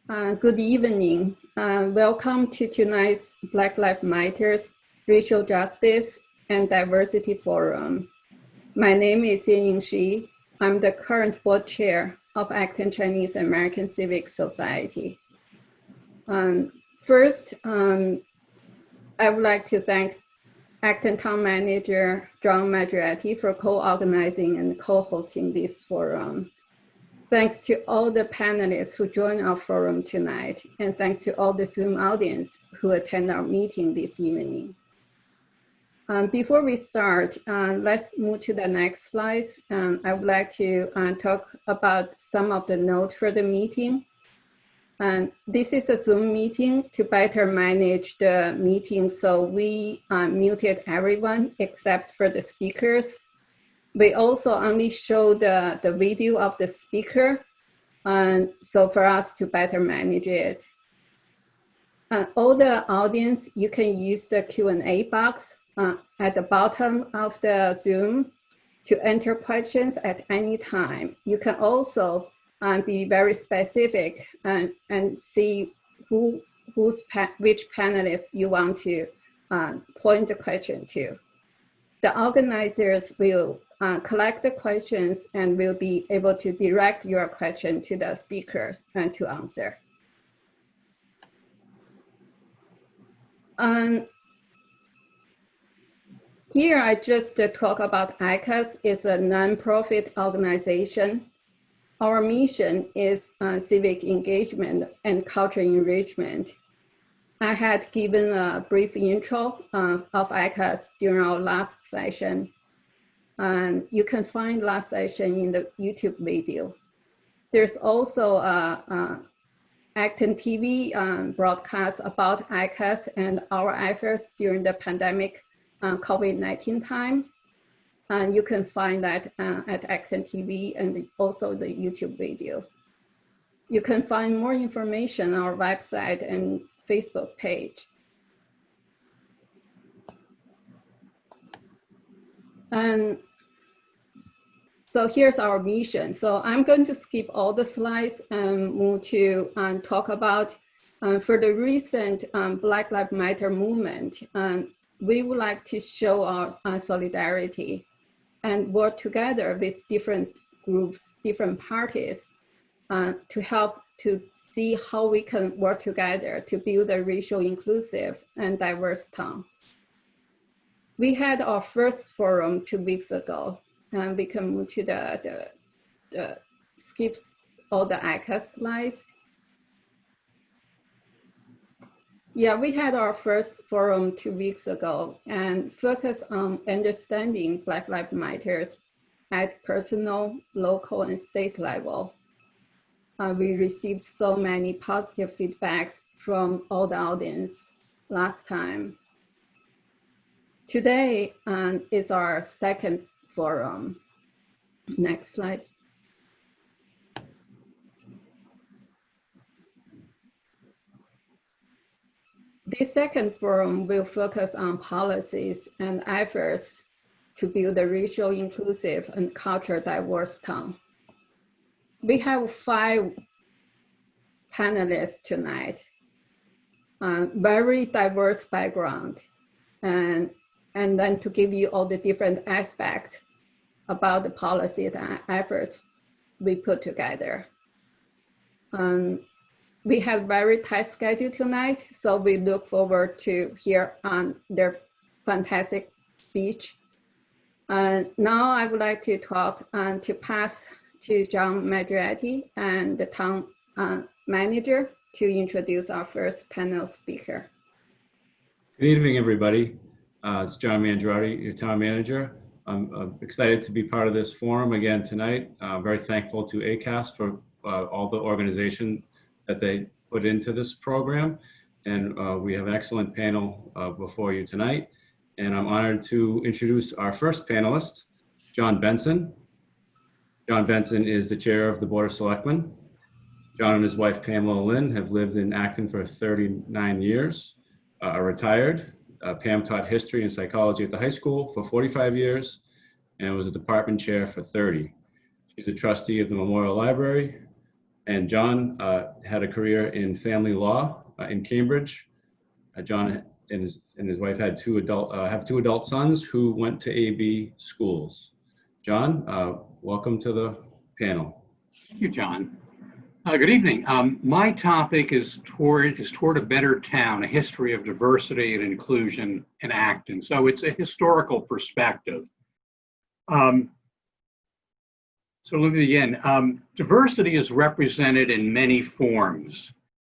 Good evening. Welcome to tonight's Black Lives Matter Racial Justice and Diversity Forum. My name is Jianying Shi. I'm the current board chair of Acton-Chinese American Civic Society. First, I would like to thank Acton Town Manager John Maggioretti for co-organizing and co-hosting this forum. Thanks to all the panelists who joined our forum tonight, and thanks to all the Zoom audience who attend our meeting this evening. Before we start, let's move to the next slides. I would like to talk about some of the notes for the meeting. This is a Zoom meeting to better manage the meeting, so we muted everyone except for the speakers. We also only show the video of the speaker, so for us to better manage it. All the audience, you can use the Q&A box at the bottom of the Zoom to enter questions at any time. You can also be very specific and see which panelists you want to point the question to. The organizers will collect the questions and will be able to direct your question to the speakers and to answer. Here I just talk about ACACS. It's a nonprofit organization. Our mission is civic engagement and cultural enrichment. I had given a brief intro of ACACS during our last session. And you can find last session in the YouTube video. There's also a ActonTV broadcast about ACACS and our efforts during the pandemic COVID-19 time. And you can find that at ActonTV and also the YouTube video. You can find more information on our website and Facebook page. And so here's our mission. So I'm going to skip all the slides and move to talk about for the recent Black Lives Matter movement. We would like to show our solidarity and work together with different groups, different parties to help to see how we can work together to build a racial inclusive and diverse town. We had our first forum 2 weeks ago, and we can move to the skip all the ACACS slides. Yeah, we had our first forum 2 weeks ago and focused on understanding Black Lives Matter at personal, local, and state level. We received so many positive feedbacks from all the audience last time. Today is our second forum. Next slide. This second forum will focus on policies and efforts to build a racial inclusive and cultural diverse town. We have 5 panelists tonight, very diverse background, and then to give you all the different aspects about the policy and efforts we put together. We have very tight schedule tonight, so we look forward to hear their fantastic speech. Now I would like to talk to pass to John Maggioretti and the town manager to introduce our first panel speaker. Good evening, everybody. It's John Maggioretti, your town manager. I'm excited to be part of this forum again tonight. Very thankful to ACACS for all the organization that they put into this program. And we have an excellent panel before you tonight. And I'm honored to introduce our first panelist, John Benson. John Benson is the chair of the Board of Selectmen. John and his wife, Pamela Lynn, have lived in Acton for 39 years, are retired. Pam taught history and psychology at the high school for 45 years and was a department chair for 30. She's a trustee of the Memorial Library, And John had a career in family law in Cambridge. John and his wife had have two adult sons who went to AB schools. John, welcome to the panel. Thank you, John. Good evening. My topic is toward a better town, a history of diversity and inclusion in Acton. So it's a historical perspective. So let me begin. Diversity is represented in many forms.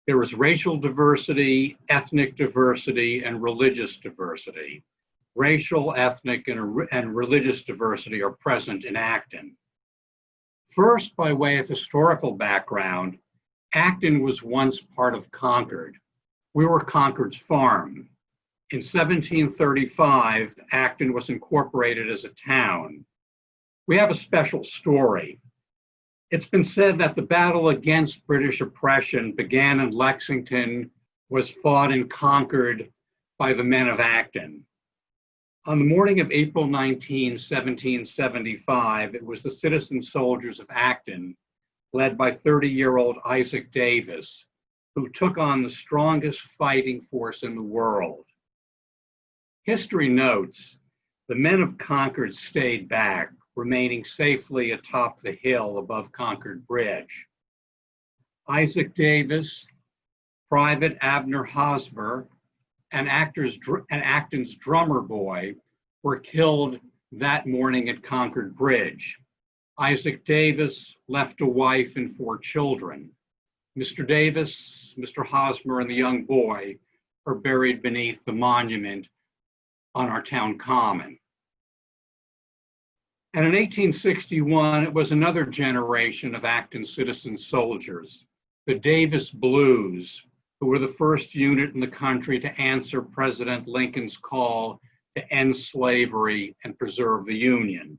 There is racial diversity, ethnic diversity, and religious diversity. Racial, ethnic, and religious diversity are present in Acton. First, by way of historical background, Acton was once part of Concord. We were Concord's farm. In 1735, Acton was incorporated as a town. We have a special story. It's been said that the battle against British oppression began in Lexington, was fought in Concord by the men of Acton. On the morning of April 19, 1775, it was the citizen soldiers of Acton, led by 30-year-old Isaac Davis, who took on the strongest fighting force in the world. History notes the men of Concord stayed back, remaining safely atop the hill above Concord Bridge. Isaac Davis, Private Abner Hosmer, and Acton's drummer boy were killed that morning at Concord Bridge. Isaac Davis left a wife and 4 children. Mr. Davis, Mr. Hosmer, and the young boy are buried beneath the monument on our town common. And in 1861, it was another generation of Acton citizen soldiers, the Davis Blues, who were the first unit in the country to answer President Lincoln's call to end slavery and preserve the Union.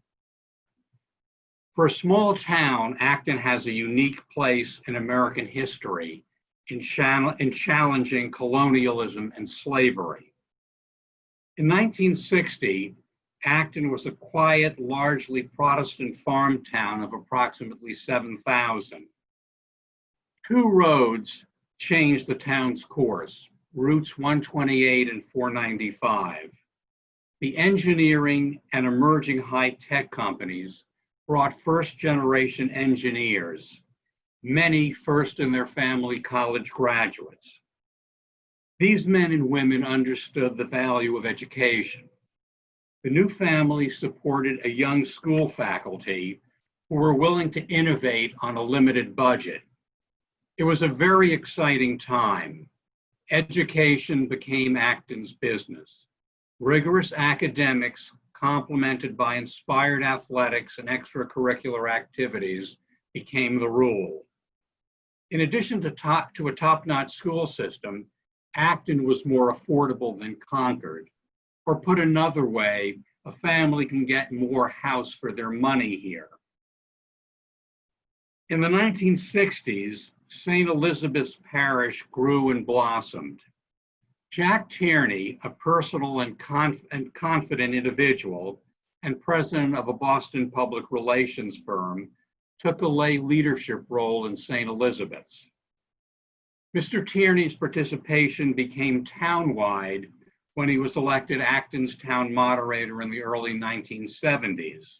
For a small town, Acton has a unique place in American history in challenging colonialism and slavery. In 1960, Acton was a quiet, largely Protestant farm town of approximately 7,000. 2 roads changed the town's course, routes 128 and 495. The engineering and emerging high-tech companies brought first-generation engineers, many first in their family college graduates. These men and women understood the value of education. The new family supported a young school faculty who were willing to innovate on a limited budget. It was a very exciting time. Education became Acton's business. Rigorous academics, complemented by inspired athletics and extracurricular activities, became the rule. In addition to a top-notch school system, Acton was more affordable than Concord. Or put another way, a family can get more house for their money here. In the 1960s, St. Elizabeth's Parish grew and blossomed. Jack Tierney, a personal and confident individual and president of a Boston public relations firm, took a lay leadership role in St. Elizabeth's. Mr. Tierney's participation became town-wide when he was elected Acton's town moderator in the early 1970s.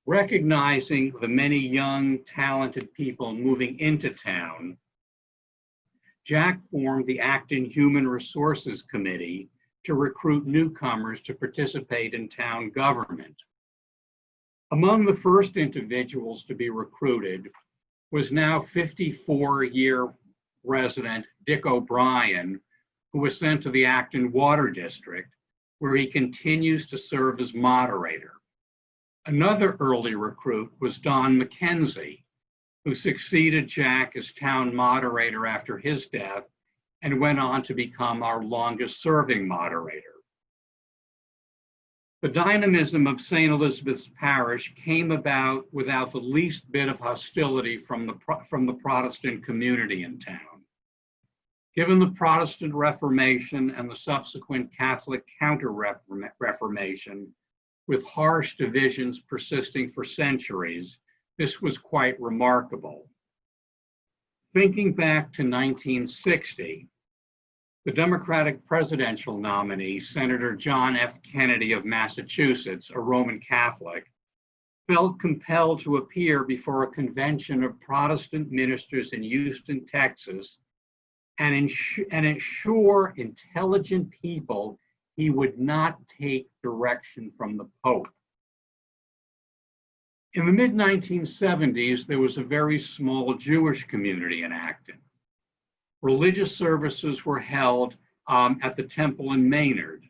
Recognizing the many young, talented people moving into town, Jack formed the Acton Human Resources Committee to recruit newcomers to participate in town government. Among the first individuals to be recruited was now 54-year resident Dick O'Brien, who was sent to the Acton Water District, where he continues to serve as moderator. Another early recruit was Don McKenzie, who succeeded Jack as town moderator after his death and went on to become our longest serving moderator. The dynamism of St. Elizabeth's Parish came about without the least bit of hostility from the Protestant community in town. Given the Protestant Reformation and the subsequent Catholic Counter-Reformation, with harsh divisions persisting for centuries, this was quite remarkable. Thinking back to 1960, the Democratic presidential nominee, Senator John F. Kennedy of Massachusetts, a Roman Catholic, felt compelled to appear before a convention of Protestant ministers in Houston, Texas, and assure intelligent people he would not take direction from the Pope. In the mid-1970s, there was a very small Jewish community in Acton. Religious services were held at the temple in Maynard.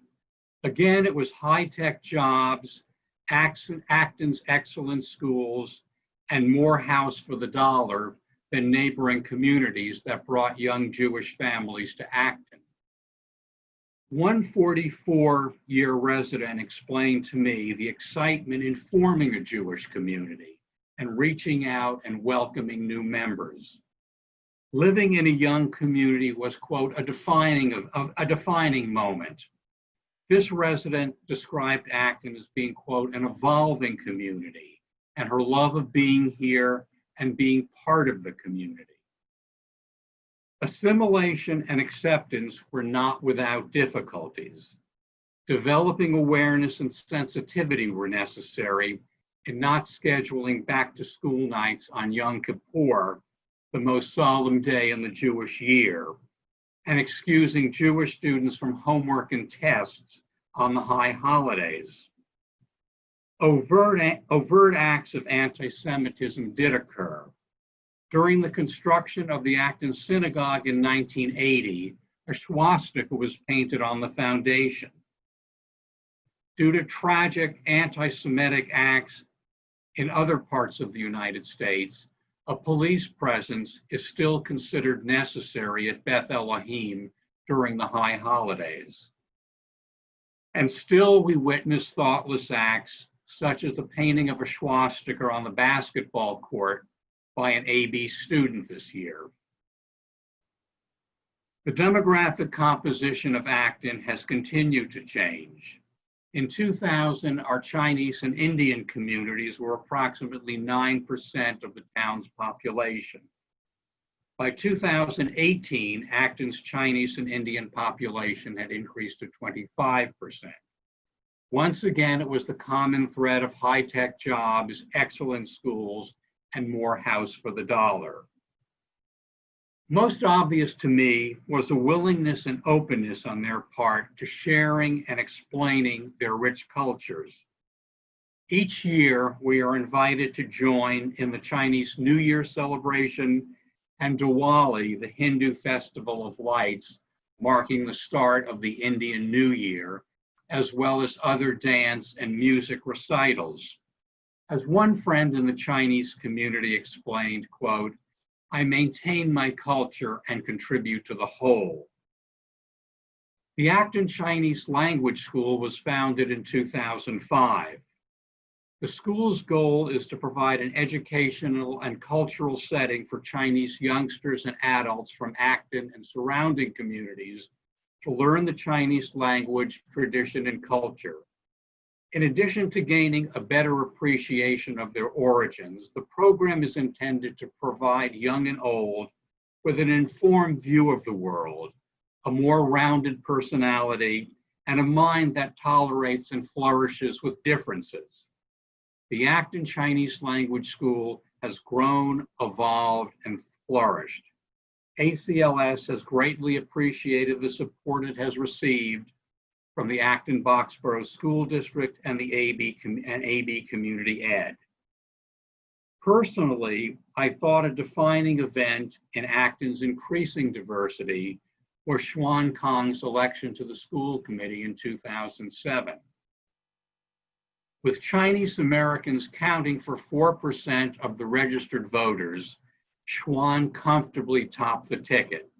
Again, it was high-tech jobs, Acton's excellent schools, and more house for the dollar than neighboring communities that brought young Jewish families to Acton. One 44-year resident explained to me the excitement in forming a Jewish community and reaching out and welcoming new members. Living in a young community was, quote, a defining moment. This resident described Acton as being, quote, an evolving community, and her love of being here and being part of the community. Assimilation and acceptance were not without difficulties. Developing awareness and sensitivity were necessary in not scheduling back-to-school nights on Yom Kippur, the most solemn day in the Jewish year, and excusing Jewish students from homework and tests on the high holidays. Overt acts of anti-Semitism did occur. During the construction of the Acton Synagogue in 1980, a swastika was painted on the foundation. Due to tragic anti-Semitic acts in other parts of the United States, a police presence is still considered necessary at Beth Elohim during the high holidays. And still we witness thoughtless acts such as the painting of a swastika on the basketball court by an AB student this year. The demographic composition of Acton has continued to change. In 2000, our Chinese and Indian communities were approximately 9% of the town's population. By 2018, Acton's Chinese and Indian population had increased to 25%. Once again, it was the common thread of high-tech jobs, excellent schools, and more house for the dollar. Most obvious to me was a willingness and openness on their part to sharing and explaining their rich cultures. Each year, we are invited to join in the Chinese New Year celebration and Diwali, the Hindu festival of lights, marking the start of the Indian New Year, as well as other dance and music recitals. As one friend in the Chinese community explained, quote, I maintain my culture and contribute to the whole. The Acton-Chinese Language School was founded in 2005. The school's goal is to provide an educational and cultural setting for Chinese youngsters and adults from Acton and surrounding communities to learn the Chinese language, tradition, and culture. In addition to gaining a better appreciation of their origins, the program is intended to provide young and old with an informed view of the world, a more rounded personality, and a mind that tolerates and flourishes with differences. The Acton-Chinese Language School has grown, evolved, and flourished. ACLS has greatly appreciated the support it has received from the Acton-Boxborough School District and the AB Community Ed. Personally, I thought a defining event in Acton's increasing diversity was Xuan Kang's election to the school committee in 2007. With Chinese Americans counting for 4% of the registered voters, Xuan comfortably topped the ticket.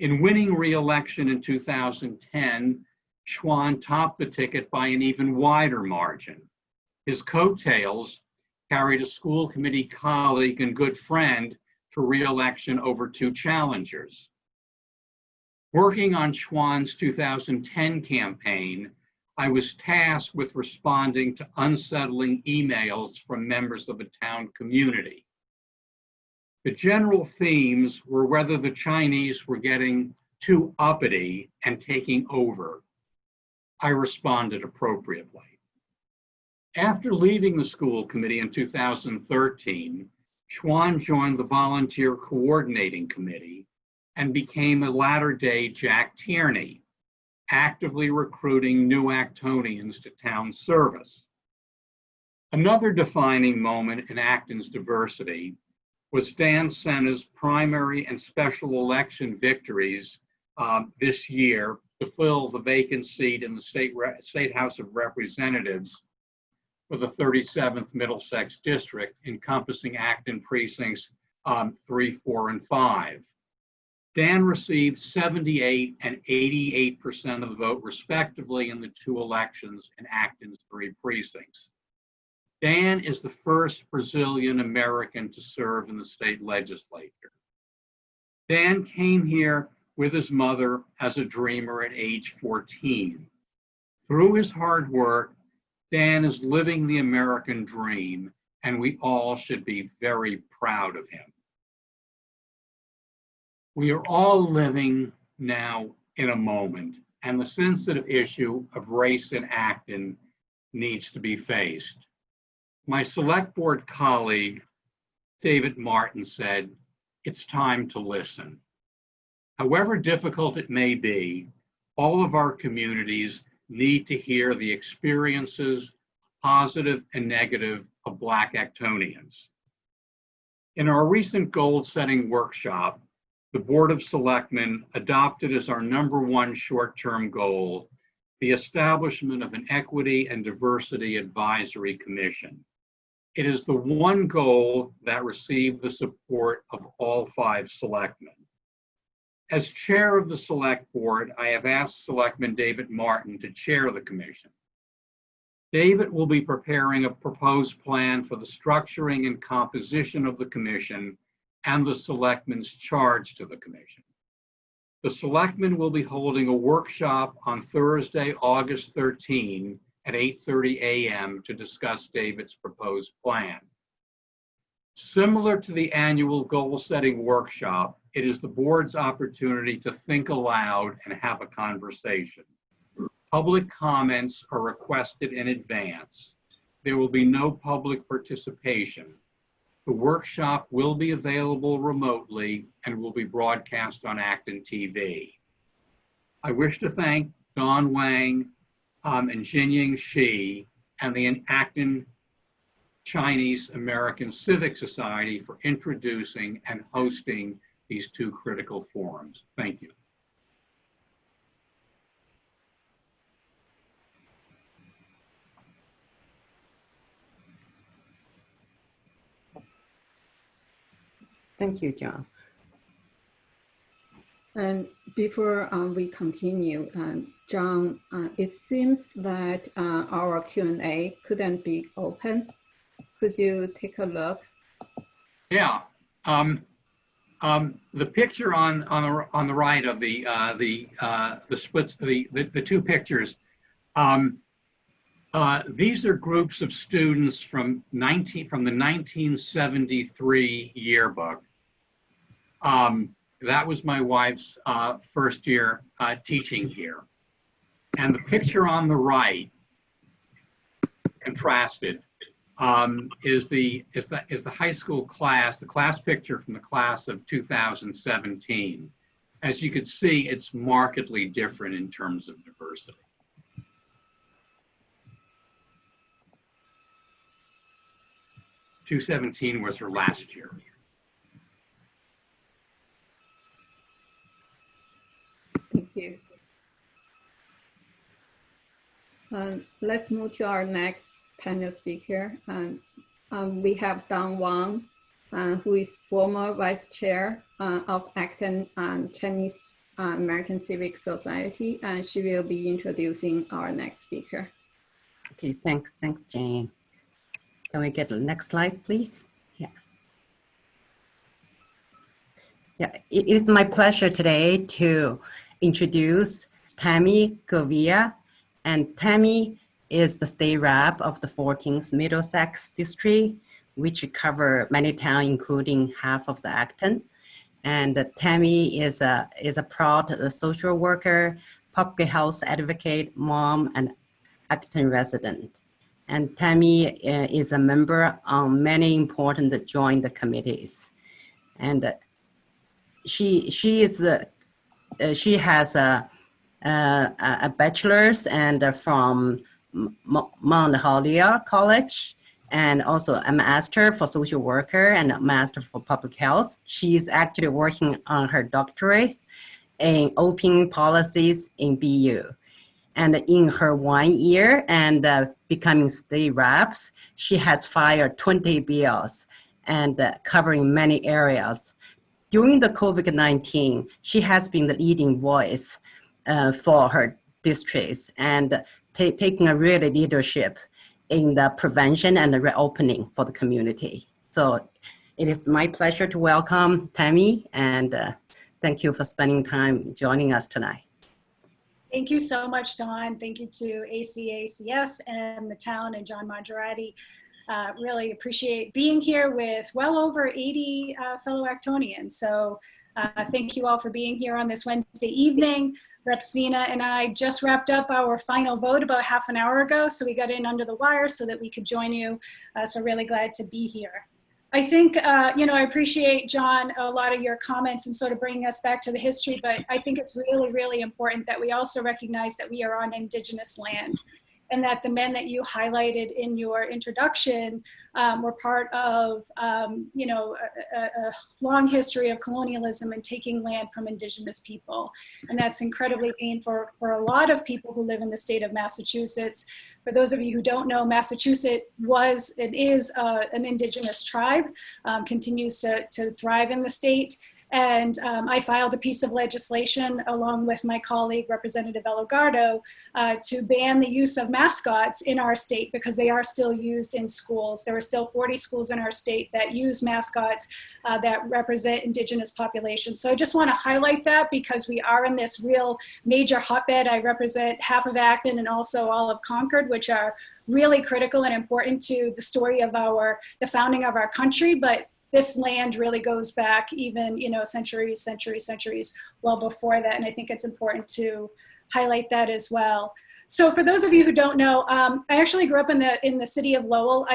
In winning re-election in 2010, Xuan topped the ticket by an even wider margin. His coattails carried a school committee colleague and good friend to re-election over two challengers. Working on Xuan's 2010 campaign, I was tasked with responding to unsettling emails from members of the town community. The general themes were whether the Chinese were getting too uppity and taking over. I responded appropriately. After leaving the school committee in 2013, Schwan joined the volunteer coordinating committee and became a latter-day Jack Tierney, actively recruiting new Actonians to town service. Another defining moment in Acton's diversity was Dan Sena's primary and special election victories this year to fill the vacant seat in the State House of Representatives for the 37th Middlesex District, encompassing Acton precincts 3, 4, and 5. Dan received 78 and 88% of the vote, respectively, in the two elections in Acton's 3 precincts. Dan is the first Brazilian American to serve in the state legislature. Dan came here with his mother as a dreamer at age 14. Through his hard work, Dan is living the American dream, and we all should be very proud of him. We are all living now in a moment, and the sensitive issue of race in Acton needs to be faced. My select board colleague, David Martin, said, "It's time to listen." However difficult it may be, all of our communities need to hear the experiences, positive and negative, of Black Actonians. In our recent goal-setting workshop, the Board of Selectmen adopted as our #1 short-term goal the establishment of an Equity and Diversity Advisory Commission. It is the one goal that received the support of all 5 selectmen. As chair of the Select Board, I have asked Selectman David Martin to chair the commission. David will be preparing a proposed plan for the structuring and composition of the commission and the selectmen's charge to the commission. The selectmen will be holding a workshop on Thursday, August 13 at 8:30 a.m. to discuss David's proposed plan. Similar to the annual goal-setting workshop, it is the board's opportunity to think aloud and have a conversation. Public comments are requested in advance. There will be no public participation. The workshop will be available remotely and will be broadcast on ActonTV. I wish to thank Don Wang and Jinying Shi and the Acton-Chinese American Civic Society for introducing and hosting these 2 critical forums. Thank you. Thank you, John. And before we continue, John, it seems that our Q&A couldn't be open. Could you take a look? Yeah. The picture on the right of the splits, the 2 pictures. These are groups of students from the 1973 yearbook. That was my wife's first year teaching here. And the picture on the right, contrasted, is the high school class, the class picture from the class of 2017. As you can see, it's markedly different in terms of diversity. '17 was her last year. Thank you. Let's move to our next panel speaker. We have Don Wang, who is former vice chair of Acton-Chinese American Civic Society, and she will be introducing our next speaker. Okay, thanks, Jane. Can we get the next slide, please? Yeah, it is my pleasure today to introduce Tammy Gavia, and Tammy is the state rep of the 14th Middlesex District, which cover many towns, including half of the Acton. And Tammy is a proud social worker, public health advocate, mom, and Acton resident. And Tammy is a member on many important joint committees. And she has a bachelor's and from Mount Holyoke College, and also a master for social worker and a master for public health. She's actually working on her doctorate in open policies in BU. And in her 1 year and becoming state reps, she has filed 20 bills and covering many areas. During the COVID-19, she has been the leading voice for her districts and taking a real leadership in the prevention and the reopening for the community. So it is my pleasure to welcome Tammy, and thank you for spending time joining us tonight. Thank you so much, Dawn. Thank you to ACACS and the town and John Maserati. Really appreciate being here with well over 80 fellow Actonians. So thank you all for being here on this Wednesday evening. Rep Sena and I just wrapped up our final vote about half an hour ago, so we got in under the wire so that we could join you. So really glad to be here. I think, I appreciate, John, a lot of your comments and sort of bringing us back to the history, but I think it's really, really important that we also recognize that we are on Indigenous land, and that the men that you highlighted in your introduction were part of, a long history of colonialism and taking land from Indigenous people. And that's incredibly painful for a lot of people who live in the state of Massachusetts. For those of you who don't know, Massachusetts was and is an Indigenous tribe, continues to thrive in the state. And I filed a piece of legislation along with my colleague, Representative Elogardo, to ban the use of mascots in our state because they are still used in schools. There are still 40 schools in our state that use mascots that represent Indigenous populations. So I just want to highlight that because we are in this real major hotbed. I represent half of Acton and also all of Concord, which are really critical and important to the story of the founding of our country. But this land really goes back even, centuries well before that. And I think it's important to highlight that as well. So for those of you who don't know, I actually grew up in the city of Lowell.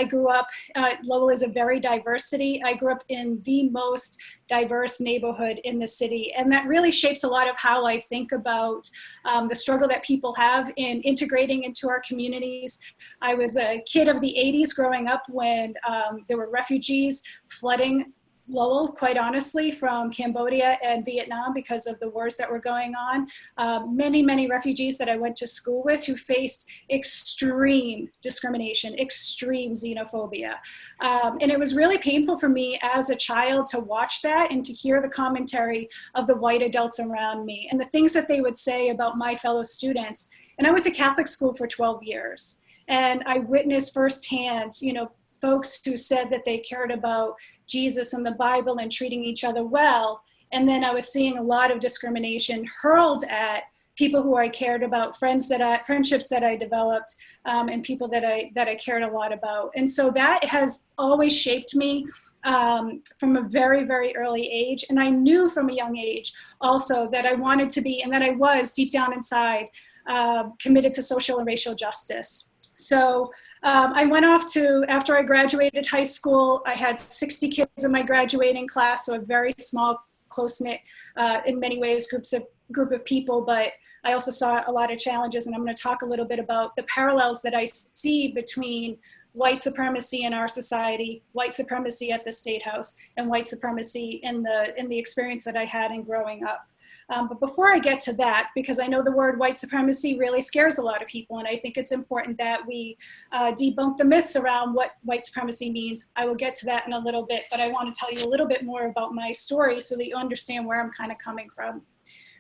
Lowell is a very diverse city. I grew up in the most diverse neighborhood in the city. And that really shapes a lot of how I think about the struggle that people have in integrating into our communities. I was a kid of the 80s growing up when there were refugees flooding Lowell, quite honestly, from Cambodia and Vietnam because of the wars that were going on. Many refugees that I went to school with who faced extreme discrimination, extreme xenophobia. And it was really painful for me as a child to watch that and to hear the commentary of the white adults around me and the things that they would say about my fellow students. And I went to Catholic school for 12 years. And I witnessed firsthand, folks who said that they cared about Jesus and the Bible and treating each other well. And then I was seeing a lot of discrimination hurled at people who I cared about, friendships that I developed, and people that I cared a lot about. And so that has always shaped me from a very, very early age. And I knew from a young age also that I wanted to be, and that I was deep down inside, committed to social and racial justice. So I went off after I graduated high school, I had 60 kids in my graduating class, so a very small, close-knit, in many ways, group of people, but I also saw a lot of challenges, and I'm going to talk a little bit about the parallels that I see between white supremacy in our society, white supremacy at the State House, and white supremacy in the experience that I had in growing up. But before I get to that, because I know the word white supremacy really scares a lot of people, and I think it's important that we debunk the myths around what white supremacy means. I will get to that in a little bit, but I want to tell you a little bit more about my story so that you understand where I'm kind of coming from.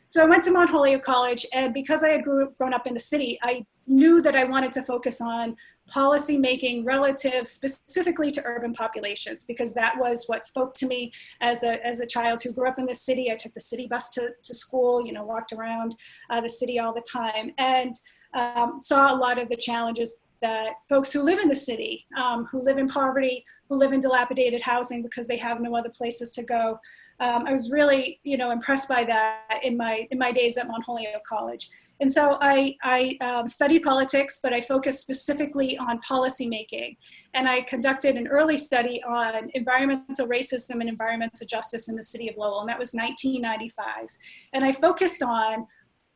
So I went to Mount Holyoke College, and because I had grown up in the city, I knew that I wanted to focus on policy making relative specifically to urban populations, because that was what spoke to me as a child who grew up in the city. I took the city bus to school, walked around the city all the time, and saw a lot of the challenges that folks who live in the city, who live in poverty, who live in dilapidated housing because they have no other places to go. I was really, impressed by that in my days at Mount Holyoke College. And so I studied politics, but I focused specifically on policy making. And I conducted an early study on environmental racism and environmental justice in the city of Lowell, and that was 1995. And I focused on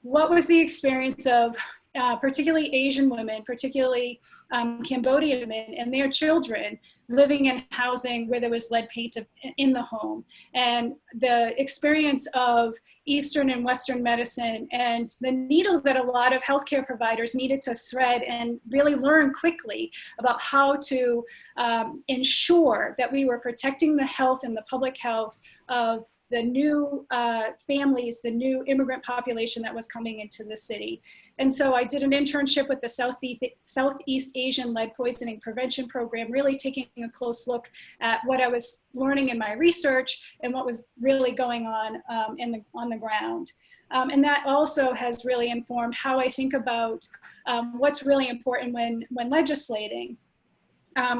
what was the experience of particularly Asian women, particularly Cambodian women and their children living in housing where there was lead paint in the home, and the experience of Eastern and Western medicine and the needle that a lot of healthcare providers needed to thread and really learn quickly about how to ensure that we were protecting the health and the public health of the new families, the new immigrant population that was coming into the city. And so I did an internship with the Southeast Asian Lead Poisoning Prevention Program, really taking a close look at what I was learning in my research and what was really going on on the ground. And that also has really informed how I think about what's really important when legislating.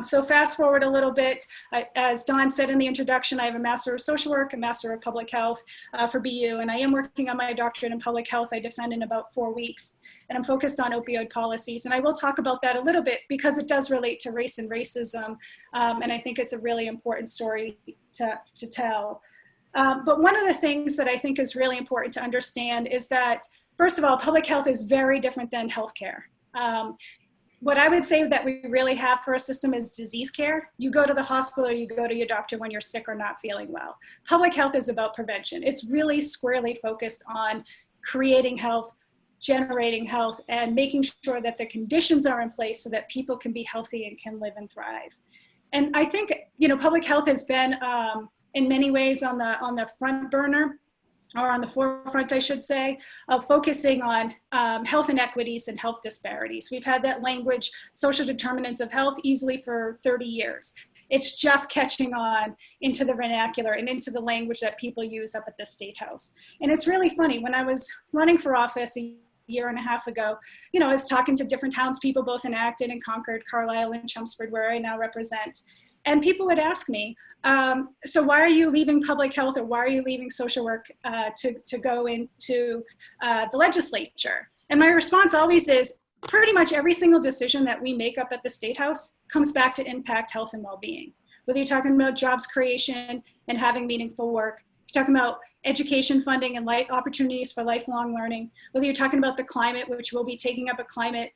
So fast forward a little bit, as Don said in the introduction, I have a Master of Social Work, a Master of Public Health for BU, and I am working on my doctorate in Public Health. I defend in about 4 weeks, and I'm focused on opioid policies. And I will talk about that a little bit because it does relate to race and racism, and I think it's a really important story to tell. But one of the things that I think is really important to understand is that, first of all, public health is very different than healthcare. What I would say that we really have for a system is disease care. You go to the hospital or you go to your doctor when you're sick or not feeling well. Public health is about prevention. It's really squarely focused on creating health, generating health, and making sure that the conditions are in place so that people can be healthy and can live and thrive. And I think, public health has been in many ways on the front burner, or on the forefront, I should say, of focusing on health inequities and health disparities. We've had that language, social determinants of health, easily for 30 years. It's just catching on into the vernacular and into the language that people use up at the State House. And it's really funny, when I was running for office a year and a half ago, I was talking to different townspeople, both in Acton and Concord, Carlisle and Chelmsford, where I now represent. And people would ask me, so why are you leaving public health, or why are you leaving social work to go into the legislature? And my response always is, pretty much every single decision that we make up at the State House comes back to impact health and well-being. Whether you're talking about jobs creation and having meaningful work, you're talking about education funding and opportunities for lifelong learning, whether you're talking about the climate, which we'll be taking up a climate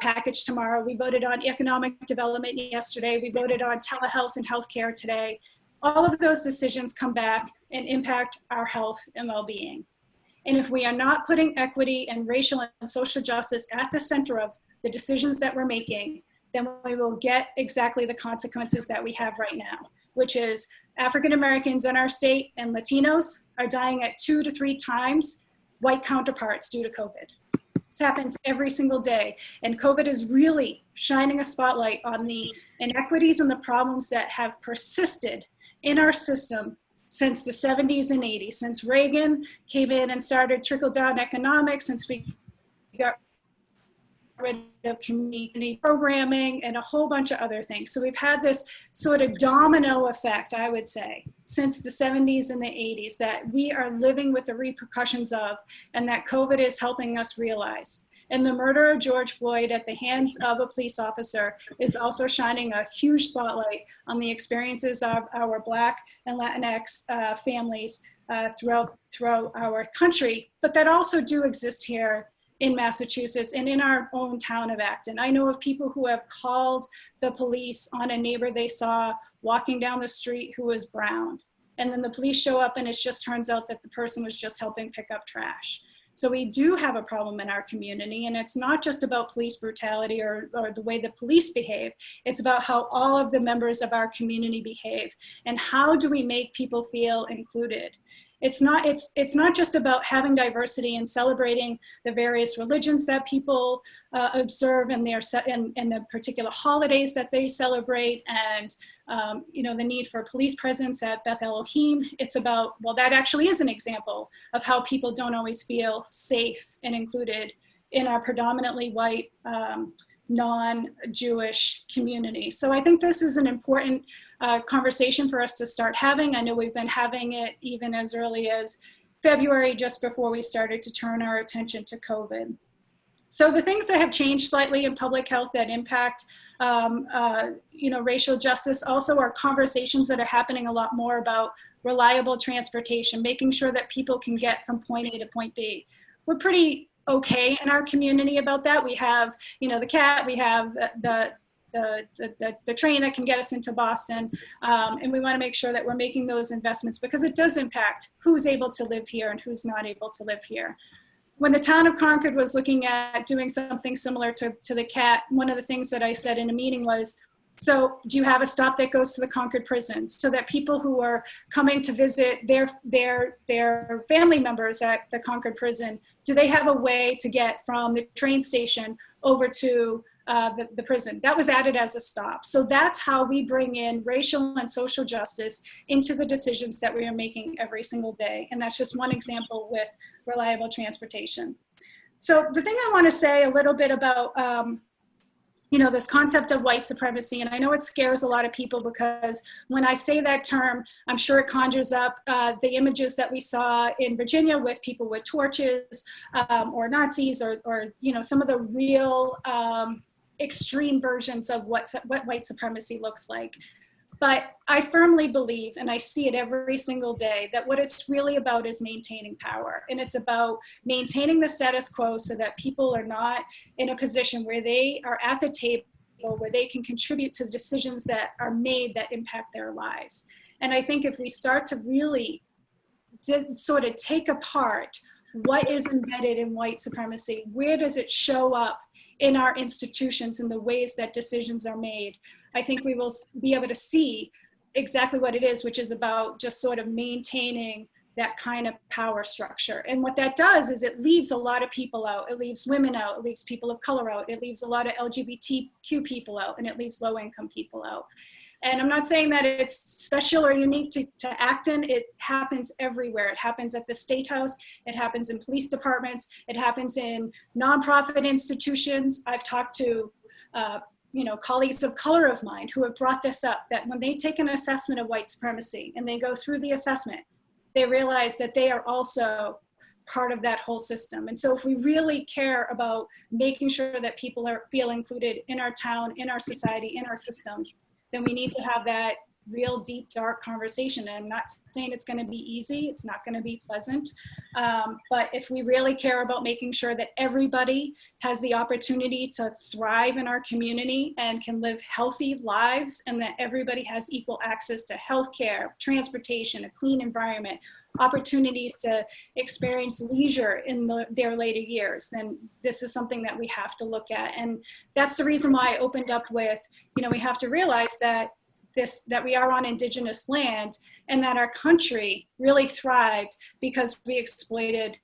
package tomorrow. We voted on economic development yesterday. We voted on telehealth and healthcare today. All of those decisions come back and impact our health and well-being. And if we are not putting equity and racial and social justice at the center of the decisions that we're making, then we will get exactly the consequences that we have right now, which is African Americans in our state and Latinos are dying at 2 to 3 times white counterparts due to COVID. This happens every single day. And COVID is really shining a spotlight on the inequities and the problems that have persisted in our system since the 70s and 80s, since Reagan came in and started trickle-down economics, since we got rid of community programming and a whole bunch of other things. So we've had this sort of domino effect, I would say, since the 70s and the 80s that we are living with the repercussions of, and that COVID is helping us realize. And the murder of George Floyd at the hands of a police officer is also shining a huge spotlight on the experiences of our Black and Latinx families throughout our country, but that also do exist here in Massachusetts and in our own town of Acton. I know of people who have called the police on a neighbor they saw walking down the street who was brown. And then the police show up and it just turns out that the person was just helping pick up trash. So we do have a problem in our community, and it's not just about police brutality or the way the police behave. It's about how all of the members of our community behave, and how do we make people feel included. It's not just about having diversity and celebrating the various religions that people observe and the particular holidays that they celebrate, and the need for police presence at Beth Elohim. It's about, well, that actually is an example of how people don't always feel safe and included in our predominantly white non-Jewish community. So I think this is an important conversation for us to start having. I know we've been having it even as early as February, just before we started to turn our attention to COVID. So the things that have changed slightly in public health that impact racial justice also are conversations that are happening a lot more about reliable transportation, making sure that people can get from point A to point B. We're pretty okay in our community about that. We have, the CAT, we have the train that can get us into Boston, and we want to make sure that we're making those investments because it does impact who's able to live here and who's not able to live here. When the town of Concord was looking at doing something similar to the CAT, one of the things that I said in a meeting was, so do you have a stop that goes to the Concord prison so that people who are coming to visit their family members at the Concord prison, do they have a way to get from the train station over to the prison? That was added as a stop. So that's how we bring in racial and social justice into the decisions that we are making every single day. And that's just one example with reliable transportation. So the thing I want to say a little bit about, this concept of white supremacy, and I know it scares a lot of people because when I say that term, I'm sure it conjures up the images that we saw in Virginia with people with torches or Nazis or some of the real extreme versions of what white supremacy looks like. But I firmly believe, and I see it every single day, that what it's really about is maintaining power. And it's about maintaining the status quo so that people are not in a position where they are at the table, where they can contribute to the decisions that are made that impact their lives. And I think if we start to really sort of take apart what is embedded in white supremacy, where does it show up in our institutions and the ways that decisions are made, I think we will be able to see exactly what it is, which is about just sort of maintaining that kind of power structure. And what that does is it leaves a lot of people out. It leaves women out, it leaves people of color out, it leaves a lot of LGBTQ people out, and it leaves low-income people out. And I'm not saying that it's special or unique to Acton. It happens everywhere. It happens at the State House. It happens in police departments. It happens in nonprofit institutions. I've talked to colleagues of color of mine who have brought this up, that when they take an assessment of white supremacy and they go through the assessment, they realize that they are also part of that whole system. And so if we really care about making sure that people feel included in our town, in our society, in our systems, then we need to have that real deep, dark conversation. And I'm not saying it's going to be easy. It's not going to be pleasant. But if we really care about making sure that everybody has the opportunity to thrive in our community and can live healthy lives, and that everybody has equal access to healthcare, transportation, a clean environment, opportunities to experience leisure in their later years, then this is something that we have to look at. And that's the reason why I opened up with, we have to realize that we are on Indigenous land, and that our country really thrived because we exploited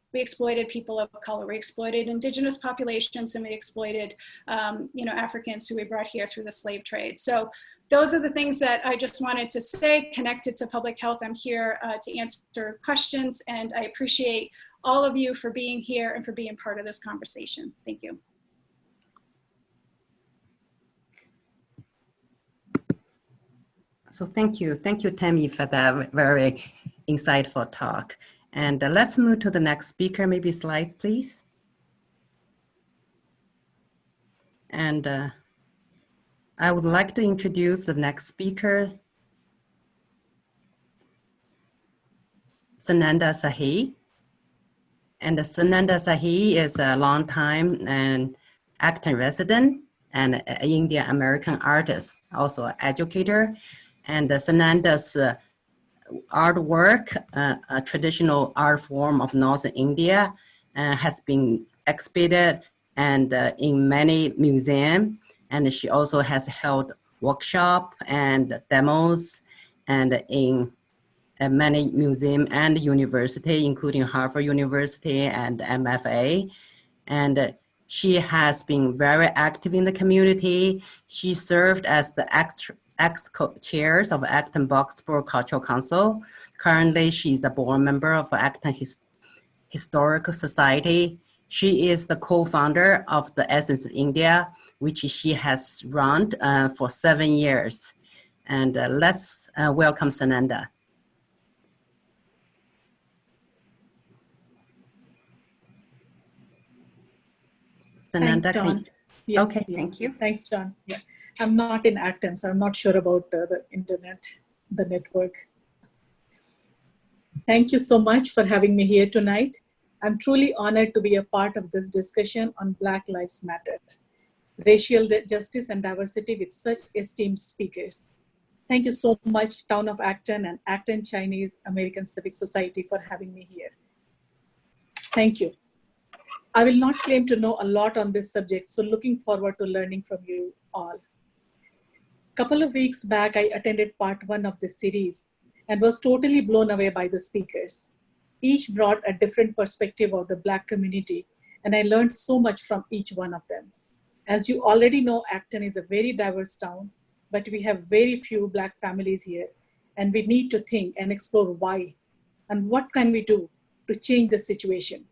people of color, we exploited Indigenous populations, and we exploited Africans who we brought here through the slave trade. So those are the things that I just wanted to say connected to public health. I'm here to answer questions, and I appreciate all of you for being here and for being part of this conversation. Thank you. So thank you, Tammy, for that very insightful talk. And let's move to the next speaker. Maybe slides, please. And I would like to introduce the next speaker, Sananda Sahi. And Sananda Sahi is a longtime and Acton resident and an Indian American artist, also an educator. And Sananda's artwork, a traditional art form of Northern India, has been exhibited and in many museums. And she also has held workshops and demos and in many museums and universities, including Harvard University and MFA. And she has been very active in the community. She served as the ex-chairs of Acton Boxborough Cultural Council. Currently, she's a board member of Acton Historical Society. She is the co-founder of the Essence of India, which she has run for 7 years. And let's welcome Sananda. Thanks, Sananda, Dawn. Yeah, okay, yeah. thank you. Thanks, John. Yeah, I'm not in Acton, so I'm not sure about the internet, the network. Thank you so much for having me here tonight. I'm truly honored to be a part of this discussion on Black Lives Matter, racial justice and diversity with such esteemed speakers. Thank you so much, Town of Acton and Acton-Chinese American Civic Society for having me here. Thank you. I will not claim to know a lot on this subject, so looking forward to learning from you all. Couple of weeks back, I attended part 1 of this series and was totally blown away by the speakers. Each brought a different perspective of the Black community, and I learned so much from each one of them. As you already know, Acton is a very diverse town, but we have very few Black families here, and we need to think and explore why, and what can we do to change the situation.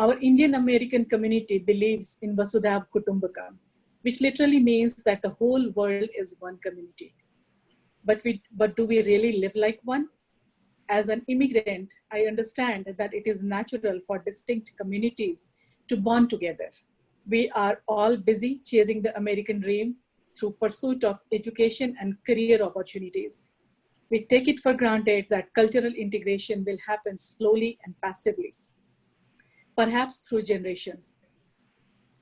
Our Indian American community believes in Vasudhaiva Kutumbakam, which literally means that the whole world is one community. But do we really live like one? As an immigrant, I understand that it is natural for distinct communities to bond together. We are all busy chasing the American dream through pursuit of education and career opportunities. We take it for granted that cultural integration will happen slowly and passively, perhaps through generations.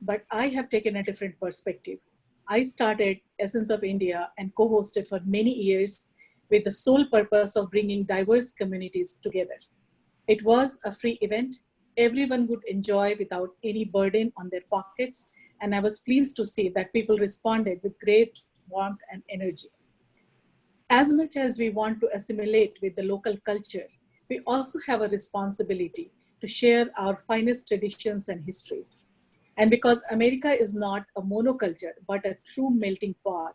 But I have taken a different perspective. I started Essence of India and co-hosted for many years with the sole purpose of bringing diverse communities together. It was a free event. Everyone would enjoy without any burden on their pockets, and I was pleased to see that people responded with great warmth and energy. As much as we want to assimilate with the local culture, we also have a responsibility to share our finest traditions and histories. And because America is not a monoculture, but a true melting pot,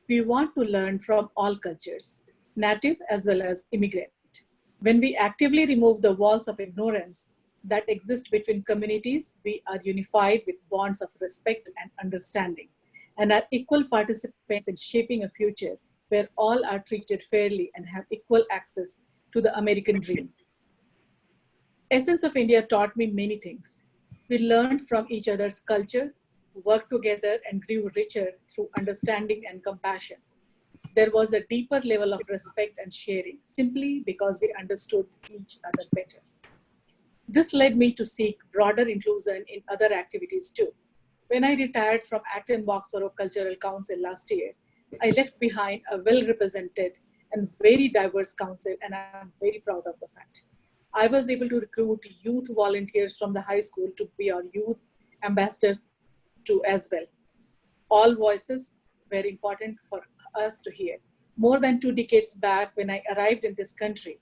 we want to learn from all cultures, native as well as immigrant. When we actively remove the walls of ignorance that exist between communities, we are unified with bonds of respect and understanding, and are equal participants in shaping a future where all are treated fairly and have equal access to the American dream. Essence of India taught me many things. We learned from each other's culture, worked together, and grew richer through understanding and compassion. There was a deeper level of respect and sharing, simply because we understood each other better. This led me to seek broader inclusion in other activities too. When I retired from Acton-Boxborough Cultural Council last year, I left behind a well-represented and very diverse council, and I'm very proud of the fact. I was able to recruit youth volunteers from the high school to be our youth ambassador too as well. All voices were important for us to hear. More than 2 decades back, when I arrived in this country,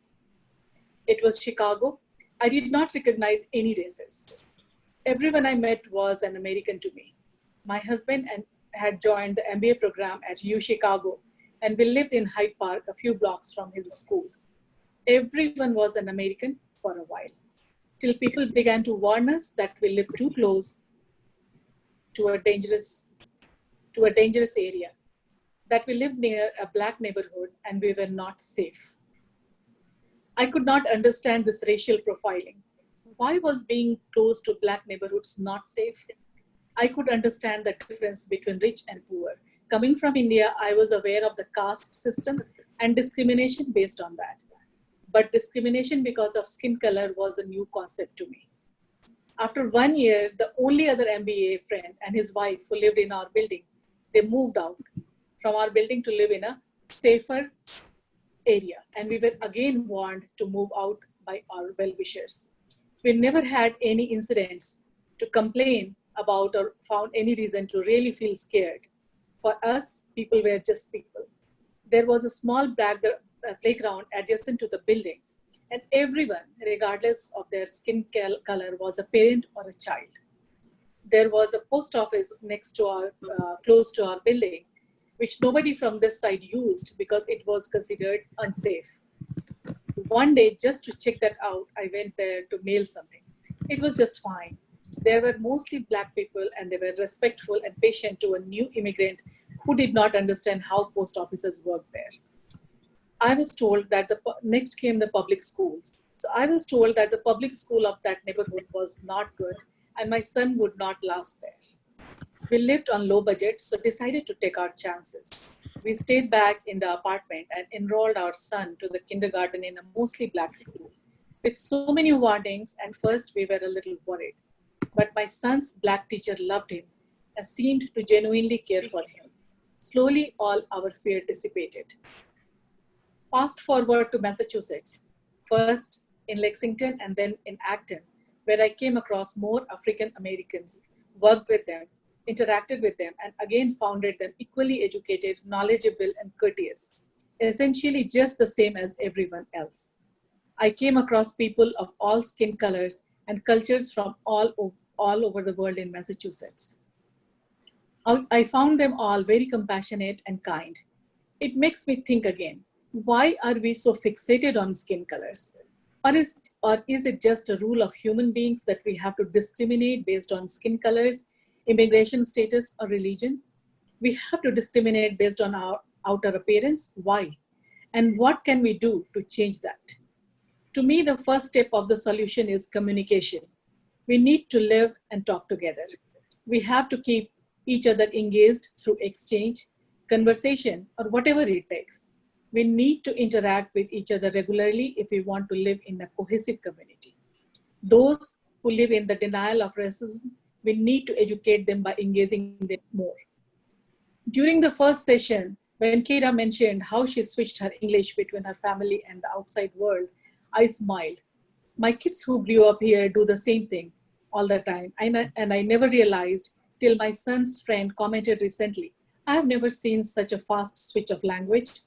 it was Chicago. I did not recognize any races. Everyone I met was an American to me. My husband had joined the MBA program at U Chicago, and we lived in Hyde Park, a few blocks from his school. Everyone was an American for a while, till people began to warn us that we lived too close to a dangerous area, that we lived near a Black neighborhood and we were not safe. I could not understand this racial profiling. Why was being close to Black neighborhoods not safe? I could understand the difference between rich and poor. Coming from India, I was aware of the caste system and discrimination based on that. But discrimination because of skin color was a new concept to me. After 1 year, the only other MBA friend and his wife who lived in our building, they moved out from our building to live in a safer area. And we were again warned to move out by our well-wishers. We never had any incidents to complain about or found any reason to really feel scared. For us, people were just people. There was a small playground adjacent to the building, and everyone, regardless of their skin color, was a parent or a child. There was a post office next to our, close to our building, which nobody from this side used because it was considered unsafe. One day, just to check that out, I went there to mail something. It was just fine. There were mostly Black people, and they were respectful and patient to a new immigrant who did not understand how post offices worked there. I was told that next came the public schools. So I was told that the public school of that neighborhood was not good, and my son would not last there. We lived on low budget, so decided to take our chances. We stayed back in the apartment and enrolled our son to the kindergarten in a mostly Black school. With so many warnings, at first we were a little worried. But my son's Black teacher loved him and seemed to genuinely care for him. Slowly, all our fear dissipated. Fast forward to Massachusetts, first in Lexington and then in Acton, where I came across more African Americans, worked with them, interacted with them, and again found them equally educated, knowledgeable, and courteous, essentially just the same as everyone else. I came across people of all skin colors and cultures from all over the world in Massachusetts. I found them all very compassionate and kind. It makes me think again, why are we so fixated on skin colors? Or is it just a rule of human beings that we have to discriminate based on skin colors, immigration status, or religion? We have to discriminate based on our outer appearance. Why? And what can we do to change that? To me, the first step of the solution is communication. We need to live and talk together. We have to keep each other engaged through exchange, conversation, or whatever it takes. We need to interact with each other regularly if we want to live in a cohesive community. Those who live in the denial of racism, we need to educate them by engaging them more. During the first session, when Kira mentioned how she switched her English between her family and the outside world, I smiled. My kids who grew up here do the same thing all the time. And I never realized till my son's friend commented recently, I have never seen such a fast switch of language.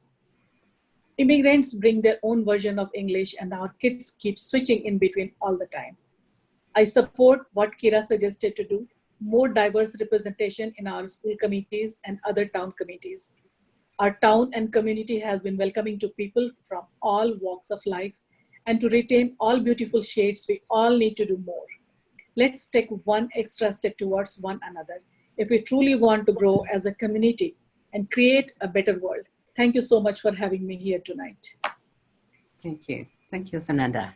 Immigrants bring their own version of English and our kids keep switching in between all the time. I support what Kira suggested to do, more diverse representation in our school committees and other town committees. Our town and community has been welcoming to people from all walks of life, and to retain all beautiful shades, we all need to do more. Let's take one extra step towards one another if we truly want to grow as a community and create a better world. Thank you so much for having me here tonight. Thank you. Thank you, Sananda.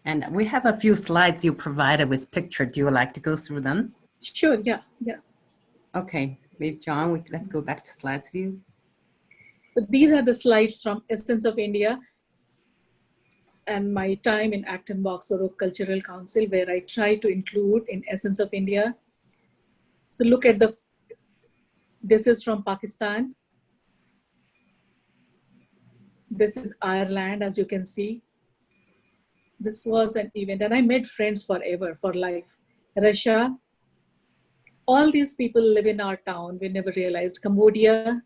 And we have a few slides you provided with picture. Do you like to go through them? Sure, yeah. Okay, maybe John, let's go back to slides view. But these are the slides from Essence of India and my time in Acton-Box Cultural Council, where I try to include in Essence of India. So look at this is from Pakistan. This is Ireland, as you can see. This was an event, and I made friends forever, for life. Russia, all these people live in our town. We never realized. Cambodia,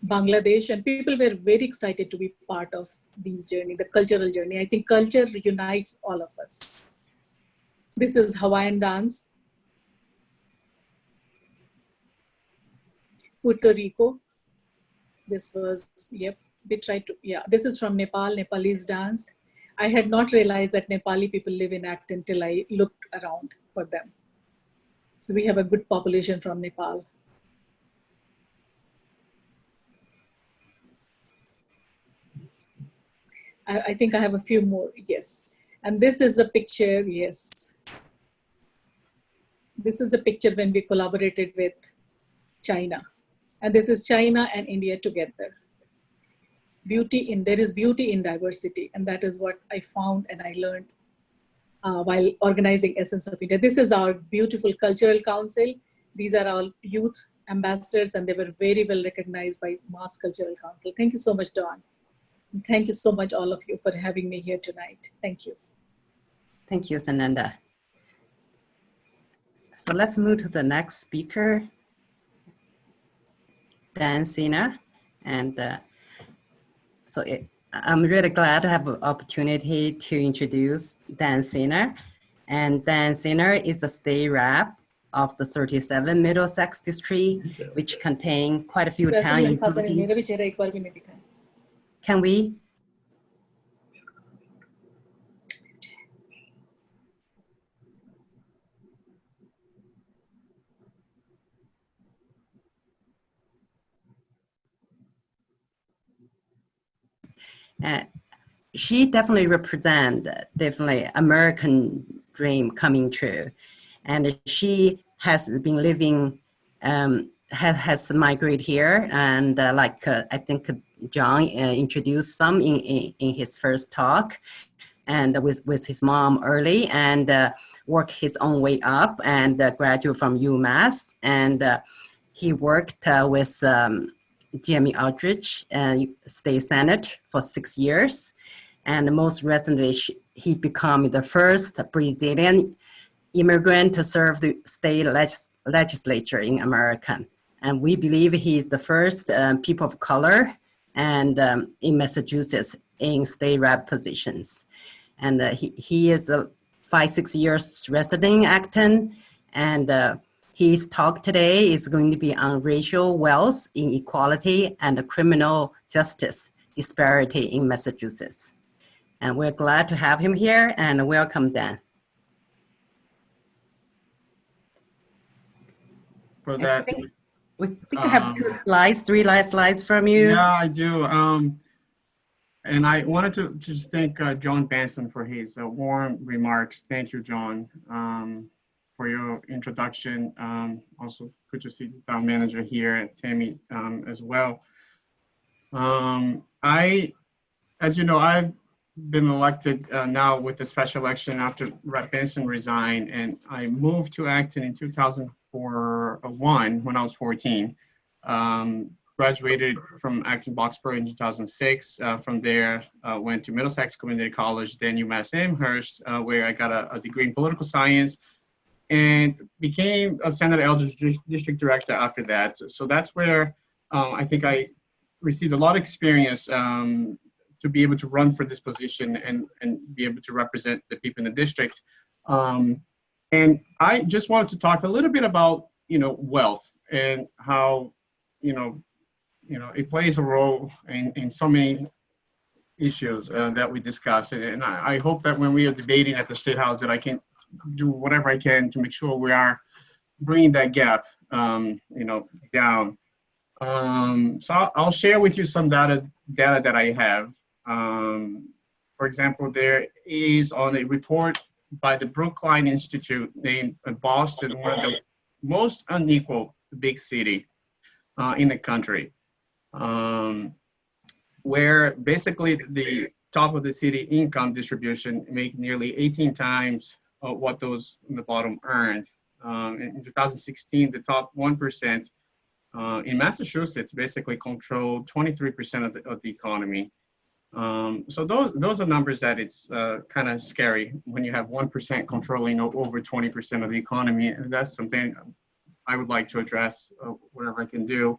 Bangladesh, and people were very excited to be part of this journey, the cultural journey. I think culture unites all of us. This is Hawaiian dance. Puerto Rico. This was, they tried to, this is from Nepal, Nepalese dance. I had not realized that Nepali people live in Acton until I looked around for them. So we have a good population from Nepal. I think I have a few more, yes. And this is the picture, yes. This is a picture when we collaborated with China. And this is China and India together. There is beauty in diversity. And that is what I found and I learned while organizing Essence of India. This is our beautiful cultural council. These are all youth ambassadors, and they were very well recognized by Mass Cultural Council. Thank you so much, Dawn. And thank you so much, all of you, for having me here tonight. Thank you. Thank you, Sananda. So let's move to the next speaker, Dan Sena. And I'm really glad to have an opportunity to introduce Dan Sena. And Dan Sena is the state rep of the 37 Middlesex district, which contain quite a few towns, including... Can we? She definitely represents American dream coming true. And she has been living, has migrated here. And I think John introduced some in his first talk, and with his mom early, and worked his own way up, and graduated from UMass. And he worked with Jimmy Aldrich, state senate, for 6 years. And most recently, he became the first Brazilian immigrant to serve the state legislature in America. And we believe he's the first people of color and in Massachusetts in state rep positions. And he is 5-6 years resident in Acton, and his talk today is going to be on racial wealth inequality and criminal justice disparity in Massachusetts. And we're glad to have him here, and welcome, Dan. For that. We think I have 2 slides, 3 slides from you. Yeah, I do. And I wanted to just thank John Benson for his warm remarks. Thank you, John, for your introduction. Also, good to see the town manager here, and Tammy as well. As you know, I've been elected now with the special election after Rep. Benson resigned, and I moved to Acton in 2001 when I was 14. Graduated from Acton-Boxborough in 2006. From there, went to Middlesex Community College, then UMass Amherst, where I got a degree in political science, and became a Senator Eldridge District Director after that. So that's where I think I received a lot of experience to be able to run for this position and be able to represent the people in the district. And I just wanted to talk a little bit about, wealth and how, it plays a role in so many issues that we discuss. And I hope that when we are debating at the State House that I can do whatever I can to make sure we are bringing that gap, down. So I'll share with you some data that I have. For example, there is on a report by the Brookline Institute named Boston, one of the most unequal big city in the country, where basically the top of the city income distribution make nearly 18 times what those in the bottom earned. In 2016, the top 1% in Massachusetts basically controlled 23% of the economy. So those are numbers that it's kind of scary when you have 1% controlling over 20% of the economy, and that's something I would like to address whatever I can do.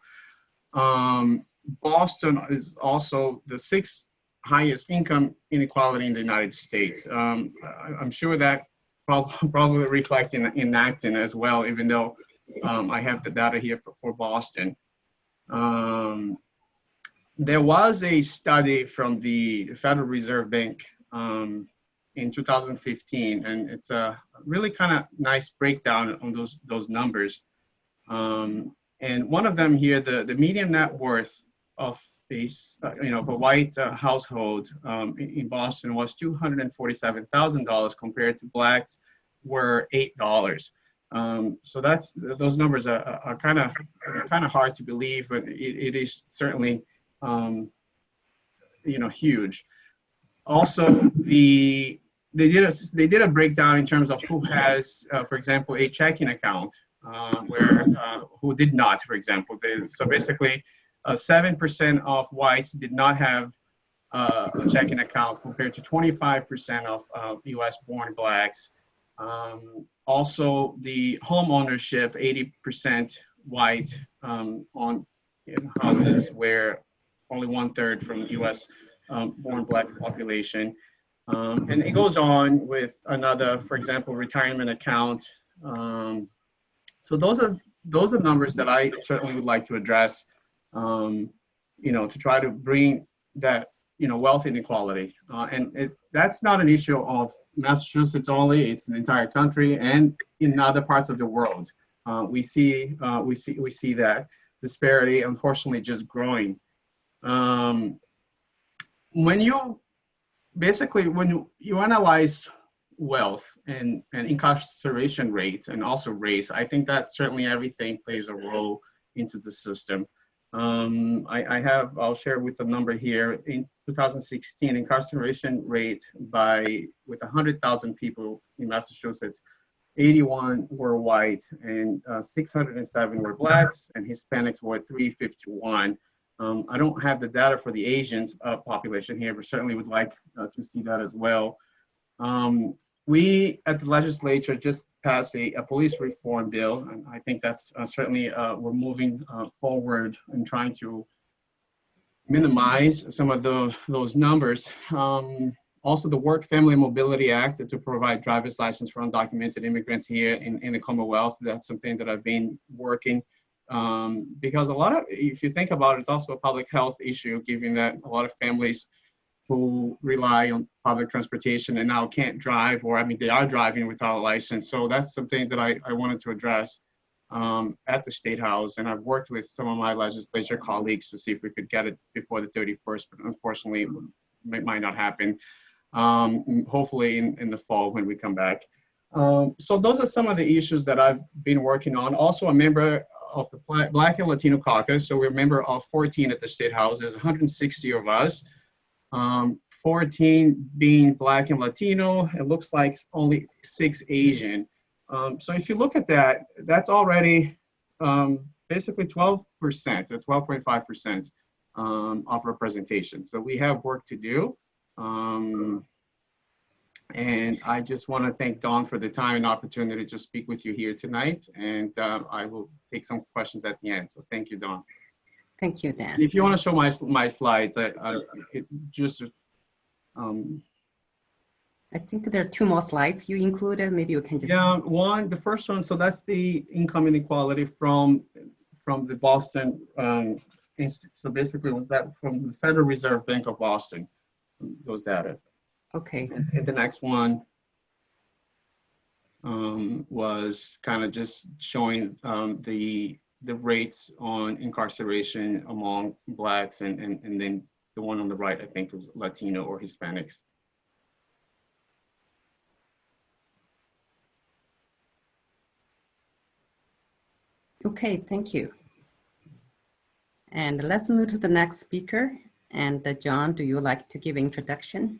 Boston is also the 6th highest income inequality in the United States. I'm sure that probably reflects in Acton as well, even though I have the data here for Boston. There was a study from the Federal Reserve Bank in 2015, and it's a really kind of nice breakdown on those numbers. And one of them here, the median net worth of a white household in Boston was $247,000 compared to blacks were $8. So those numbers are kind of hard to believe, but it is certainly huge. Also, they did a breakdown in terms of who has, for example, a checking account, who did not, for example. So basically, 7% of whites did not have a checking account compared to 25% of U.S.-born blacks. Also, the home ownership, 80% white on houses, where only 1/3 from U.S. born black population. And it goes on with another, for example, retirement account. So those are numbers that I certainly would like to address, to try to bring that, wealth inequality. And that's not an issue of Massachusetts only, it's an entire country and in other parts of the world. We see that disparity, unfortunately, just growing. when you analyze wealth and incarceration rate and also race, I think that certainly everything plays a role into the system. I'll share with the number here. In 2016, incarceration rate with 100,000 people in Massachusetts, 81 were white and 607 were blacks, and Hispanics were 351. I don't have the data for the Asians population here, but certainly would like to see that as well. We at the legislature just passed a police reform bill, and I think that's certainly we're moving forward and trying to minimize some of those numbers. Also, the Work Family Mobility Act to provide driver's license for undocumented immigrants here in the Commonwealth. That's something that I've been working because if you think about it, it's also a public health issue, given that a lot of families who rely on public transportation and now can't drive, or they are driving without a license. So that's something that I wanted to address at the State House. And I've worked with some of my legislature colleagues to see if we could get it before the 31st, but unfortunately it might not happen. Hopefully in the fall when we come back. So those are some of the issues that I've been working on. Also a member of the Black and Latino Caucus. So we're a member of 14 at the State House. There's 160 of us. 14 being Black and Latino. It looks like only 6 Asian. So if you look at that, that's already basically 12% or 12.5% of representation. So we have work to do. And I just want to thank Dawn for the time and opportunity to speak with you here tonight. And I will take some questions at the end. So thank you, Dawn. Thank you, Dan. If you want to show my slides, I think there are 2 more slides you included. Maybe you can just. Yeah, the first one. So that's the income inequality from the Boston Institute. So basically, was that from the Federal Reserve Bank of Boston? Those data. Okay. And the next one was kind of just showing the rates on incarceration among Blacks, and then the one on the right, I think, was Latino or Hispanics. Okay, thank you. And let's move to the next speaker. And John, do you like to give introduction?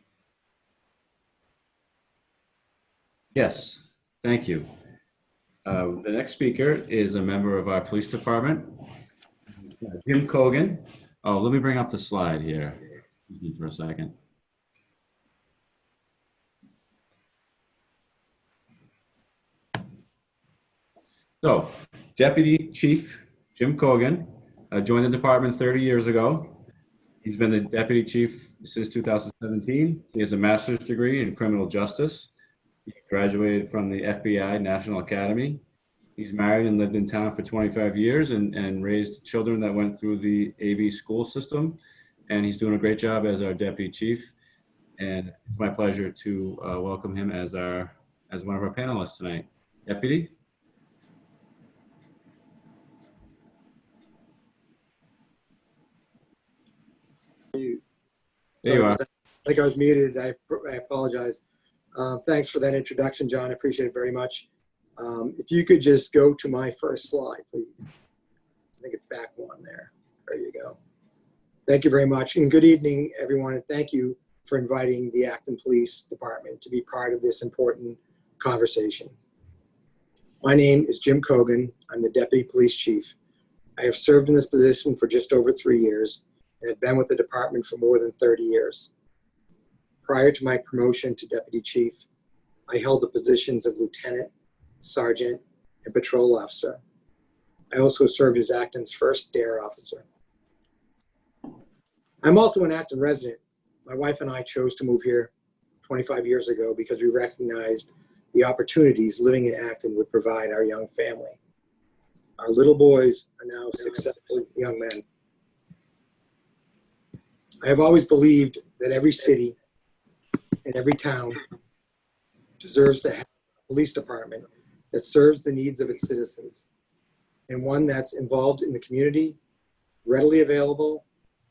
Yes, thank you. The next speaker is a member of our police department, Jim Cogan. Oh, let me bring up the slide here for a second. So, Deputy Chief Jim Cogan joined the department 30 years ago. He's been the Deputy Chief since 2017. He has a master's degree in criminal justice. He graduated from the FBI National Academy. He's married and lived in town for 25 years and raised children that went through the AV school system. And he's doing a great job as our Deputy Chief. And it's my pleasure to welcome him as one of our panelists tonight. Deputy? There you are. I think I was muted. I apologize. Thanks for that introduction, John. I appreciate it very much. If you could just go to my first slide, please. I think it's back one there. There you go. Thank you very much. And good evening, everyone. And thank you for inviting the Acton Police Department to be part of this important conversation. My name is Jim Cogan. I'm the Deputy Police Chief. I have served in this position for just over 3 years and have been with the department for more than 30 years. Prior to my promotion to Deputy Chief, I held the positions of Lieutenant, Sergeant, and Patrol Officer. I also served as Acton's first DARE officer. I'm also an Acton resident. My wife and I chose to move here 25 years ago because we recognized the opportunities living in Acton would provide our young family. Our little boys are now successful young men. I have always believed that every city and every town deserves to have a police department that serves the needs of its citizens, and one that's involved in the community, readily available,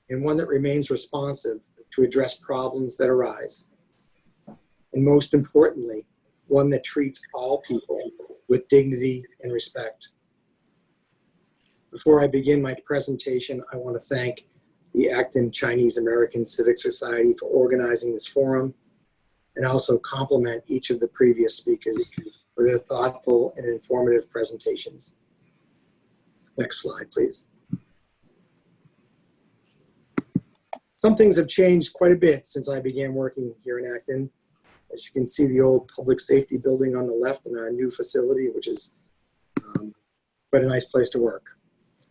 and one that remains responsive to address problems that arise. And most importantly, one that treats all people with dignity and respect. Before I begin my presentation, I want to thank the Acton-Chinese American Civic Society for organizing this forum, and also compliment each of the previous speakers for their thoughtful and informative presentations. Next slide, please. Some things have changed quite a bit since I began working here in Acton. As you can see, the old public safety building on the left and our new facility, which is quite a nice place to work.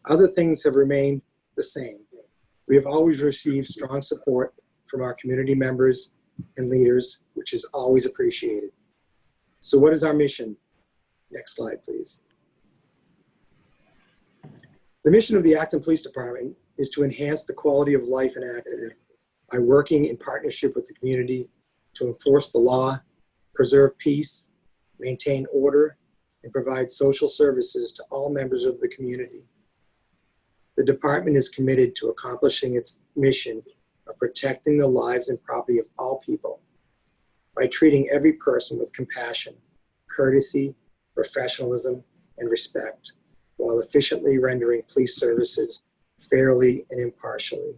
Other things have remained the same. We have always received strong support from our community members and leaders, which is always appreciated. So what is our mission? Next slide, please. The mission of the Acton Police Department is to enhance the quality of life in Acton by working in partnership with the community to enforce the law, preserve peace, maintain order, and provide social services to all members of the community. The department is committed to accomplishing its mission of protecting the lives and property of all people by treating every person with compassion, courtesy, professionalism, and respect, while efficiently rendering police services fairly and impartially.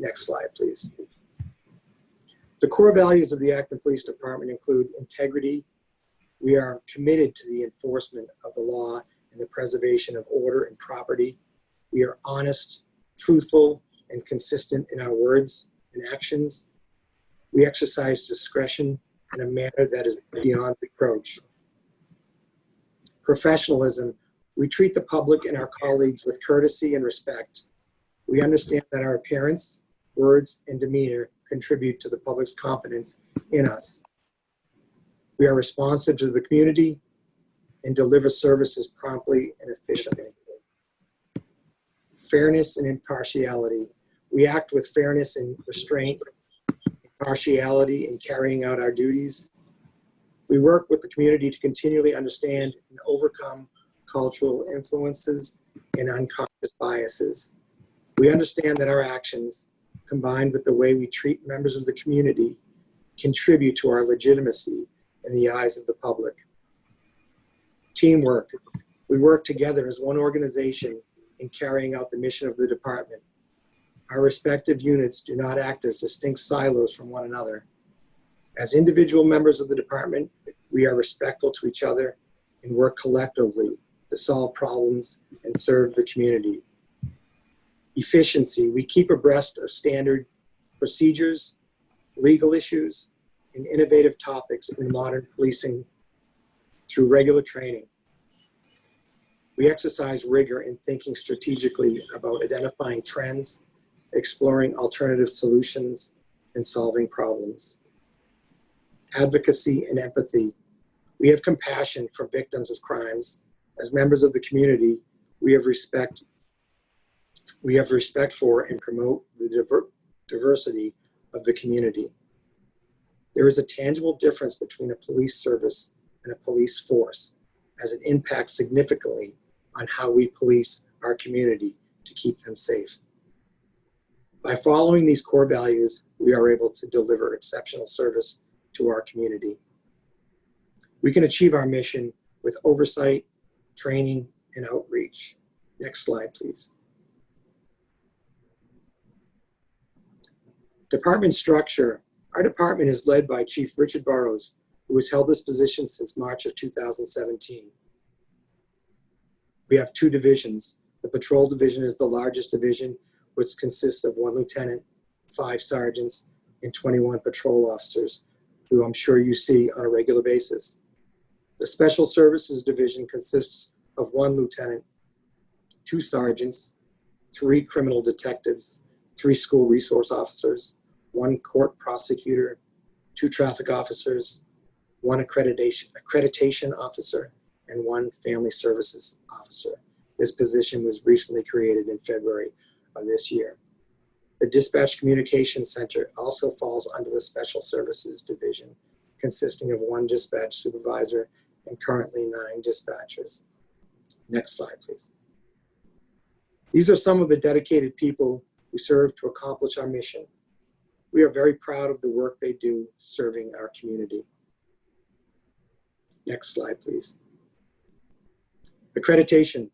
Next slide, please. The core values of the Acton Police Department include integrity. We are committed to the enforcement of the law and the preservation of order and property. We are honest, truthful, and consistent in our words and actions. We exercise discretion in a manner that is beyond reproach. Professionalism. We treat the public and our colleagues with courtesy and respect. We understand that our appearance, words, and demeanor contribute to the public's confidence in us. We are responsive to the community and deliver services promptly and efficiently. Fairness and impartiality. We act with fairness and restraint, impartiality in carrying out our duties. We work with the community to continually understand and overcome cultural influences and unconscious biases. We understand that our actions, combined with the way we treat members of the community, contribute to our legitimacy in the eyes of the public. Teamwork. We work together as one organization in carrying out the mission of the department. Our respective units do not act as distinct silos from one another. As individual members of the department, we are respectful to each other and work collectively to solve problems and serve the community. Efficiency. We keep abreast of standard procedures, legal issues, and innovative topics in modern policing through regular training. We exercise rigor in thinking strategically about identifying trends, exploring alternative solutions, and solving problems. Advocacy and empathy. We have compassion for victims of crimes. As members of the community, we have respect for and promote the diversity of the community. There is a tangible difference between a police service and a police force, as it impacts significantly on how we police our community to keep them safe. By following these core values, we are able to deliver exceptional service to our community. We can achieve our mission with oversight, training, and outreach. Next slide, please. Department structure. Our department is led by Chief Richard Burrows, who has held this position since March of 2017. We have two divisions. The patrol division is the largest division, which consists of 1 lieutenant, 5 sergeants, and 21 patrol officers, who I'm sure you see on a regular basis. The Special Services Division consists of 1 lieutenant, 2 sergeants, 3 criminal detectives, 3 school resource officers, 1 court prosecutor, 2 traffic officers, 1 accreditation officer, and 1 family services officer. This position was recently created in February of this year. The Dispatch Communication Center also falls under the Special Services Division, consisting of 1 dispatch supervisor and currently 9 dispatchers. Next slide, please. These are some of the dedicated people who serve to accomplish our mission. We are very proud of the work they do serving our community. Next slide, please. Accreditation.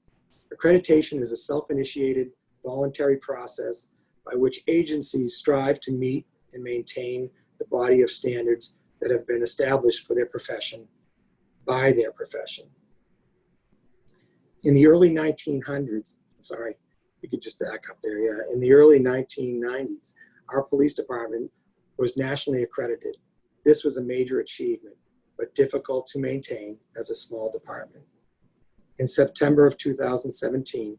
Accreditation is a self-initiated voluntary process by which agencies strive to meet and maintain the body of standards that have been established for their profession by their profession. In the early 1900s, sorry, you could just back up there, yeah. In the early 1990s, our police department was nationally accredited. This was a major achievement, but difficult to maintain as a small department. In September of 2017,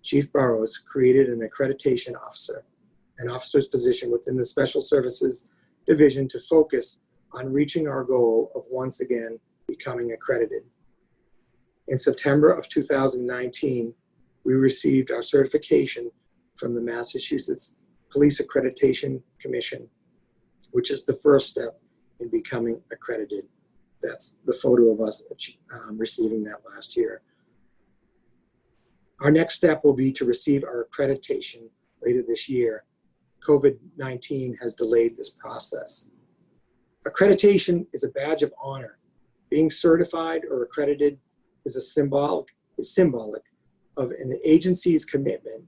Chief Burroughs created an accreditation officer, an officer's position within the Special Services Division to focus on reaching our goal of once again becoming accredited. In September of 2019, we received our certification from the Massachusetts Police Accreditation Commission, which is the first step in becoming accredited. That's the photo of us receiving that last year. Our next step will be to receive our accreditation later this year. COVID-19 has delayed this process. Accreditation is a badge of honor. Being certified or accredited is symbolic of an agency's commitment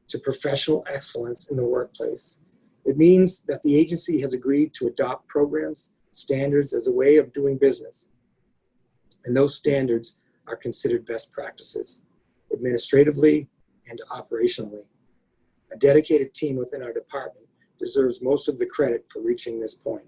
to professional excellence in the workplace. It means that the agency has agreed to adopt programs, standards as a way of doing business. And those standards are considered best practices, administratively and operationally. A dedicated team within our department deserves most of the credit for reaching this point.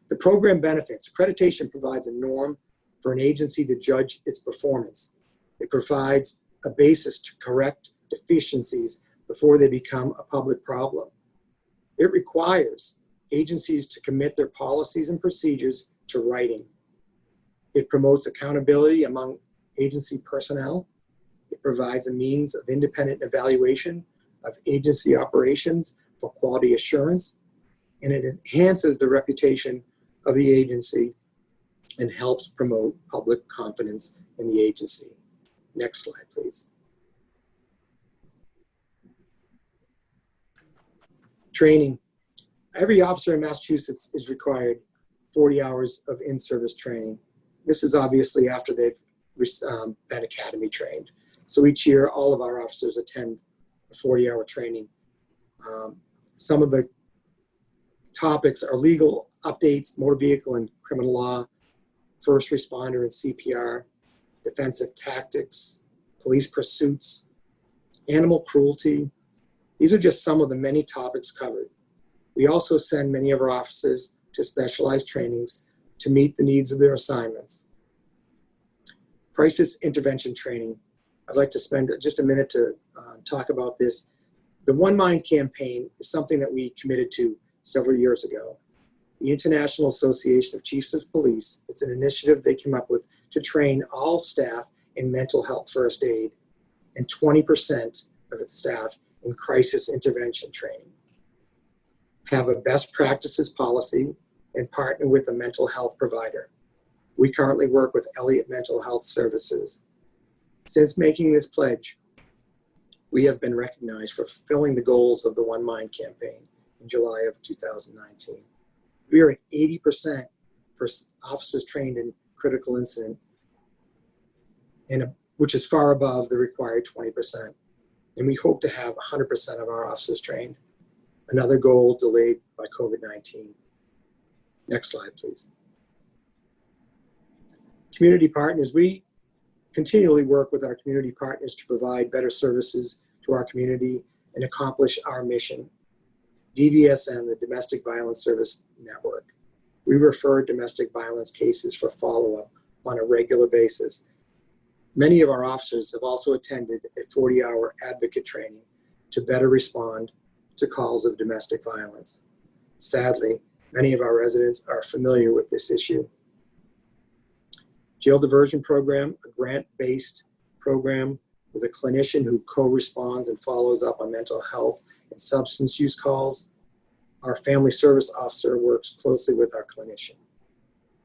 The program benefits. Accreditation provides a norm for an agency to judge its performance. It provides a basis to correct deficiencies before they become a public problem. It requires agencies to commit their policies and procedures to writing. It promotes accountability among agency personnel. It provides a means of independent evaluation of agency operations for quality assurance, and it enhances the reputation of the agency and helps promote public confidence in the agency. Next slide, please. Training. Every officer in Massachusetts is required 40 hours of in-service training. This is obviously after they've been academy trained. So each year, all of our officers attend a 40-hour training. Some of the topics are legal updates, motor vehicle and criminal law, first responder and CPR, defensive tactics, police pursuits, animal cruelty. These are just some of the many topics covered. We also send many of our officers to specialized trainings to meet the needs of their assignments. Crisis intervention training. I'd like to spend just a minute to talk about this. The One Mind campaign is something that we committed to several years ago. The International Association of Chiefs of Police, it's an initiative they came up with to train all staff in mental health first aid and 20% of its staff in crisis intervention training. Have a best practices policy and partner with a mental health provider. We currently work with Elliott Mental Health Services. Since making this pledge, we have been recognized for fulfilling the goals of the One Mind campaign in July of 2019. We are at 80% for officers trained in critical incident, which is far above the required 20%. And we hope to have 100% of our officers trained. Another goal delayed by COVID-19. Next slide, please. Community partners. We continually work with our community partners to provide better services to our community and accomplish our mission. DVSN, the Domestic Violence Service Network. We refer domestic violence cases for follow-up on a regular basis. Many of our officers have also attended a 40-hour advocate training to better respond to calls of domestic violence. Sadly, many of our residents are familiar with this issue. Jail Diversion Program, a grant-based program with a clinician who co-responds and follows up on mental health and substance use calls. Our family service officer works closely with our clinician.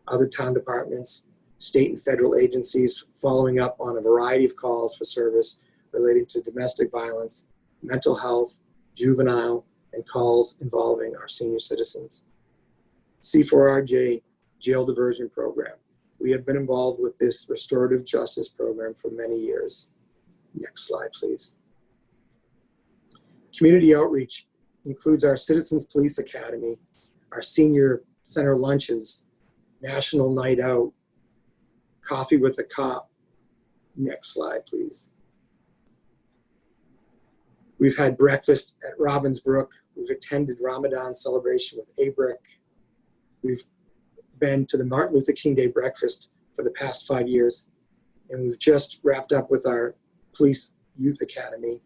Other town departments, state and federal agencies following up on a variety of calls for service relating to domestic violence, mental health, juvenile, and calls involving our senior citizens. C4RJ Jail Diversion Program. We have been involved with this restorative justice program for many years. Next slide, please. Community outreach includes our Citizens Police Academy, our senior center lunches, National Night Out, Coffee with a Cop. Next slide, please. We've had breakfast at Robbinsbrook. We've attended Ramadan celebration with ABRIC. We've been to the Martin Luther King Day breakfast for the past 5 years. And we've just wrapped up with our Police Youth Academy.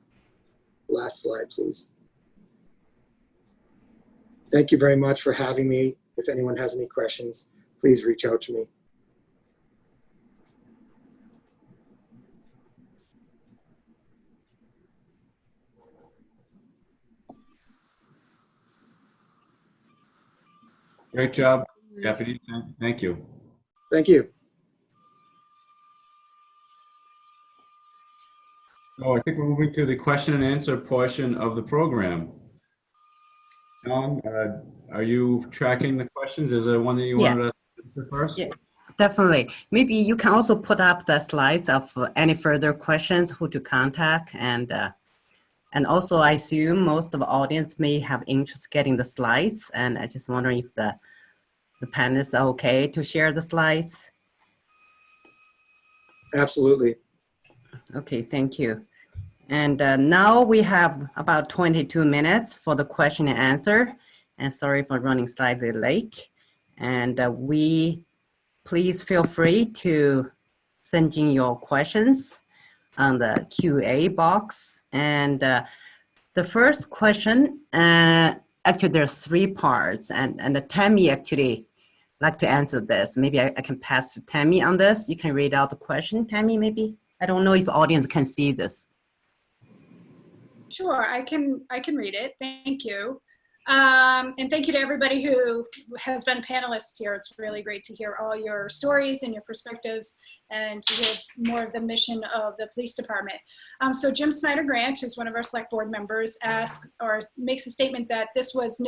Last slide, please. Thank you very much for having me. If anyone has any questions, please reach out to me. Great job, Deputy. Thank you. Thank you. So I think we're moving to the question and answer portion of the program. John, are you tracking the questions? Is there one that you wanted to answer first? Yeah, definitely. Maybe you can also put up the slides of any further questions, who to contact, and also I assume most of the audience may have interest getting the slides, and I just wondering if the panelists are okay to share the slides. Absolutely. Okay, thank you. And now we have about 22 minutes for the question and answer. And sorry for running slightly late. And please feel free to send in your questions on the QA box. And the first question, actually there's 3 parts, and Tammy actually like to answer this. Maybe I can pass to Tammy on this. You can read out the question, Tammy, maybe? I don't know if the audience can see this. Sure, I can read it. Thank you. And thank you to everybody who has been panelists here. It's really great to hear all your stories and your perspectives and to hear more of the mission of the police department. So Jim Snyder-Grant, who's one of our select board members, asks or makes a statement that this was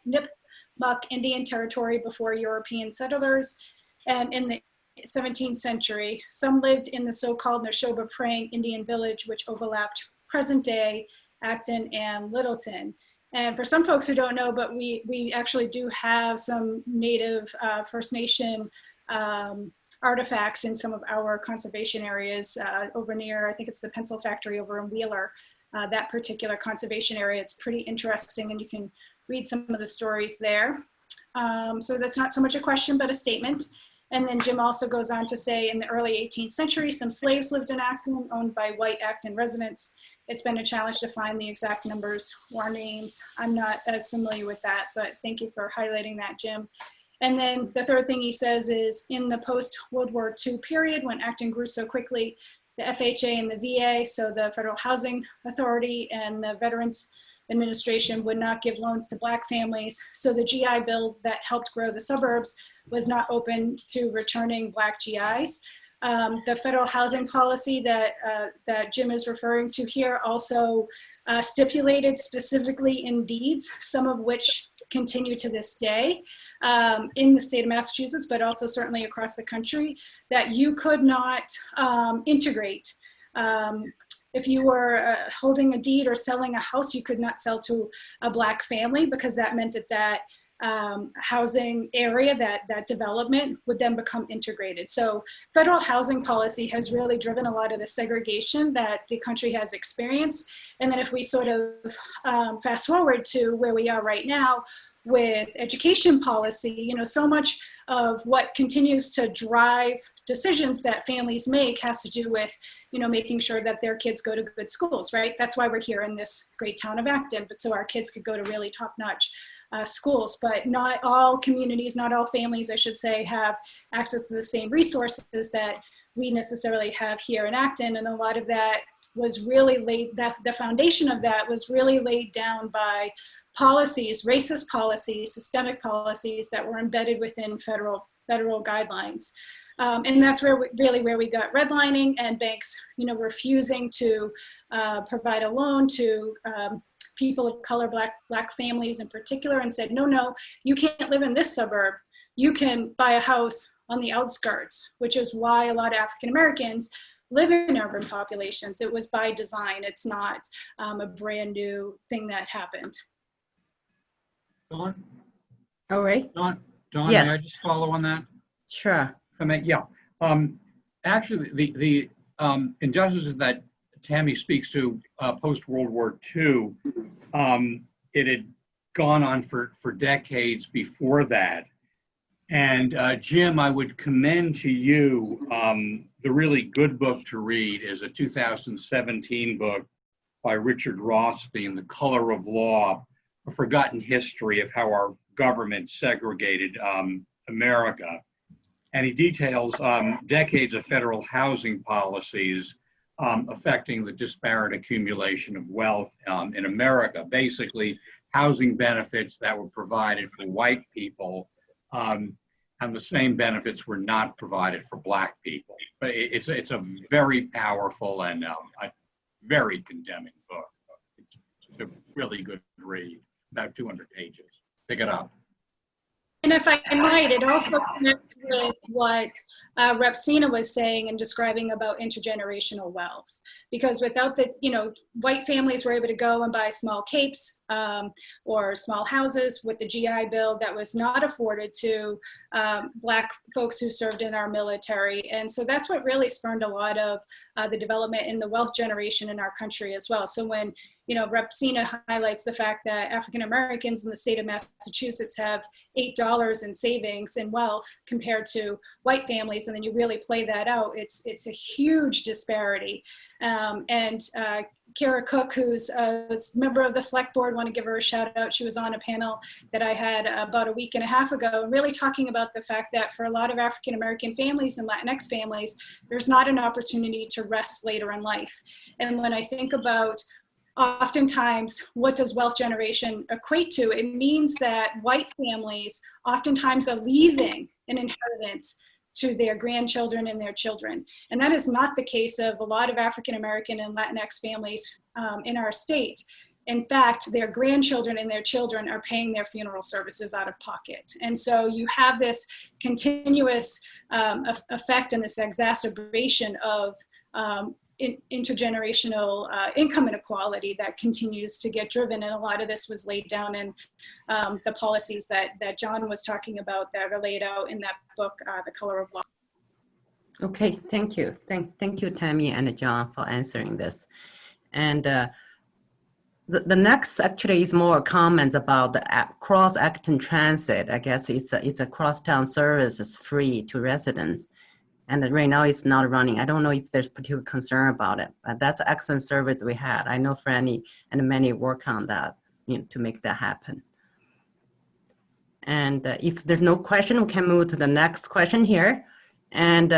Nipmuc Indian territory before European settlers. And in the 17th century, some lived in the so-called Neshoba Praying Indian village, which overlapped present-day Acton and Littleton. And for some folks who don't know, but we actually do have some native First Nation artifacts in some of our conservation areas over near, I think it's the pencil factory over in Wheeler, that particular conservation area. It's pretty interesting and you can read some of the stories there. So that's not so much a question, but a statement. And then Jim also goes on to say in the early 18th century, some slaves lived in Acton, owned by white Acton residents. It's been a challenge to find the exact numbers or names. I'm not as familiar with that, but thank you for highlighting that, Jim. And then the third thing he says is in the post-World War II period, when Acton grew so quickly, the FHA and the VA, so the Federal Housing Authority and the Veterans Administration would not give loans to Black families. So the GI Bill that helped grow the suburbs was not open to returning Black GIs. The federal housing policy that Jim is referring to here also stipulated specifically in deeds, some of which continue to this day in the state of Massachusetts, but also certainly across the country, that you could not integrate. If you were holding a deed or selling a house, you could not sell to a Black family because that meant that housing area, that development would then become integrated. So federal housing policy has really driven a lot of the segregation that the country has experienced. And then if we sort of fast forward to where we are right now with education policy, you know, so much of what continues to drive decisions that families make has to do with, you know, making sure that their kids go to good schools, right? That's why we're here in this great town of Acton, but so our kids could go to really top-notch schools. But not all communities, not all families, I should say, have access to the same resources that we necessarily have here in Acton. And a lot of that was really laid, the foundation of that was really laid down by policies, racist policies, systemic policies that were embedded within federal guidelines. And that's where where we got redlining and banks, you know, refusing to provide a loan to people of color, black families in particular, and said, no, you can't live in this suburb. You can buy a house on the outskirts, which is why a lot of African Americans live in urban populations. It was by design. It's not a brand new thing that happened. Dawn? All right. Dawn, Yes. may I just follow on that? Sure. I mean, yeah. Actually, the injustices that Tammy speaks to post-World War II, it had gone on for decades before that. And Jim, I would commend to you, the really good book to read is a 2017 book by Richard Rothstein, The Color of Law, A Forgotten History of How Our Government Segregated America. And he details decades of federal housing policies affecting the disparate accumulation of wealth in America. Basically, housing benefits that were provided for white people and the same benefits were not provided for black people. But it's a very powerful and a very condemning book. It's a really good read, about 200 pages. Pick it up. And if I might, it also connects with what Rep. Sena was saying and describing about intergenerational wealth. Because without the, white families were able to go and buy small capes or small houses with the GI Bill that was not afforded to black folks who served in our military. And so that's what really spurned a lot of the development in the wealth generation in our country as well. So when Rep. Sena highlights the fact that African Americans in the state of Massachusetts have $8 in savings and wealth compared to white families, and then you really play that out, it's a huge disparity. And Kara Cook, who's a member of the select board, want to give her a shout out. She was on a panel that I had about a week and a half ago, really talking about the fact that for a lot of African American families and Latinx families, there's not an opportunity to rest later in life. And when I think about oftentimes, what does wealth generation equate to? It means that white families oftentimes are leaving an inheritance to their grandchildren and their children. And that is not the case of a lot of African American and Latinx families in our state. In fact, their grandchildren and their children are paying their funeral services out of pocket. And so you have this continuous effect and this exacerbation of intergenerational income inequality that continues to get driven. And a lot of this was laid down in the policies that John was talking about that are laid out in that book, The Color of Law. Okay, thank you. Thank you, Tammy and John, for answering this. And the next actually is more comments about the cross Acton-Transit. I guess it's a crosstown service, it's free to residents. And right now it's not running. I don't know if there's particular concern about it, but that's an excellent service we had. I know Franny and many work on that to make that happen. And if there's no question, we can move to the next question here. And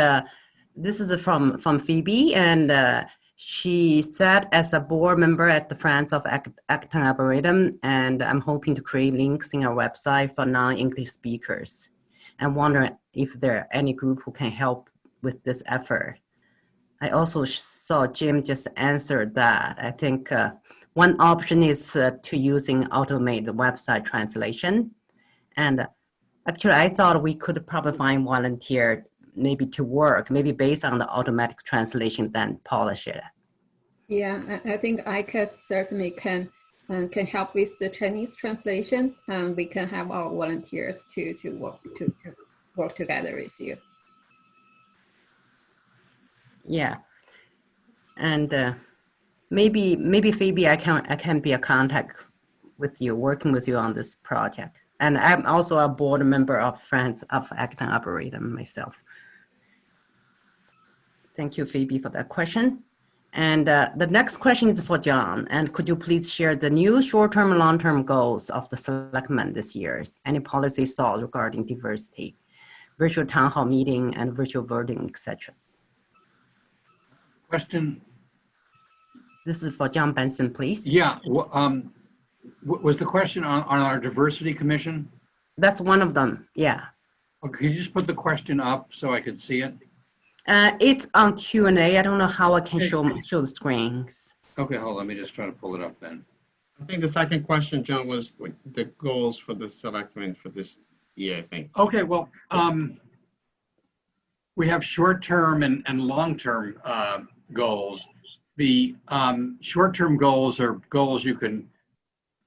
this is from Phoebe, and she said, as a board member at the Friends of Acton Arboretum, and I'm hoping to create links in our website for non-English speakers. And wonder if there are any group who can help with this effort. I also saw Jim just answered that. I think one option is to using automated website translation. And actually, I thought we could probably find volunteer maybe to work, maybe based on the automatic translation, then polish it. Yeah, I think ACACS certainly can help with the Chinese translation. We can have our volunteers to work together with you. Yeah, and maybe Phoebe, I can be a contact with you, working with you on this project. And I'm also a board member of Friends of Acton Arboretum myself. Thank you, Phoebe, for that question. And the next question is for John. And could you please share the new short-term and long-term goals of the Selectmen this year? Any policy thoughts regarding diversity, virtual town hall meeting, and virtual voting, etc.? Question. This is for John Benson, please. Yeah. Was the question on our diversity commission? That's one of them. Yeah. Okay, could you just put the question up so I could see it? It's on Q&A. I don't know how I can show the screens. Okay, hold on. Let me just try to pull it up then. I think the second question, John, was what the goals for the selectmen for this year, I think. Okay, well, we have short-term and long-term goals. The short-term goals are goals you can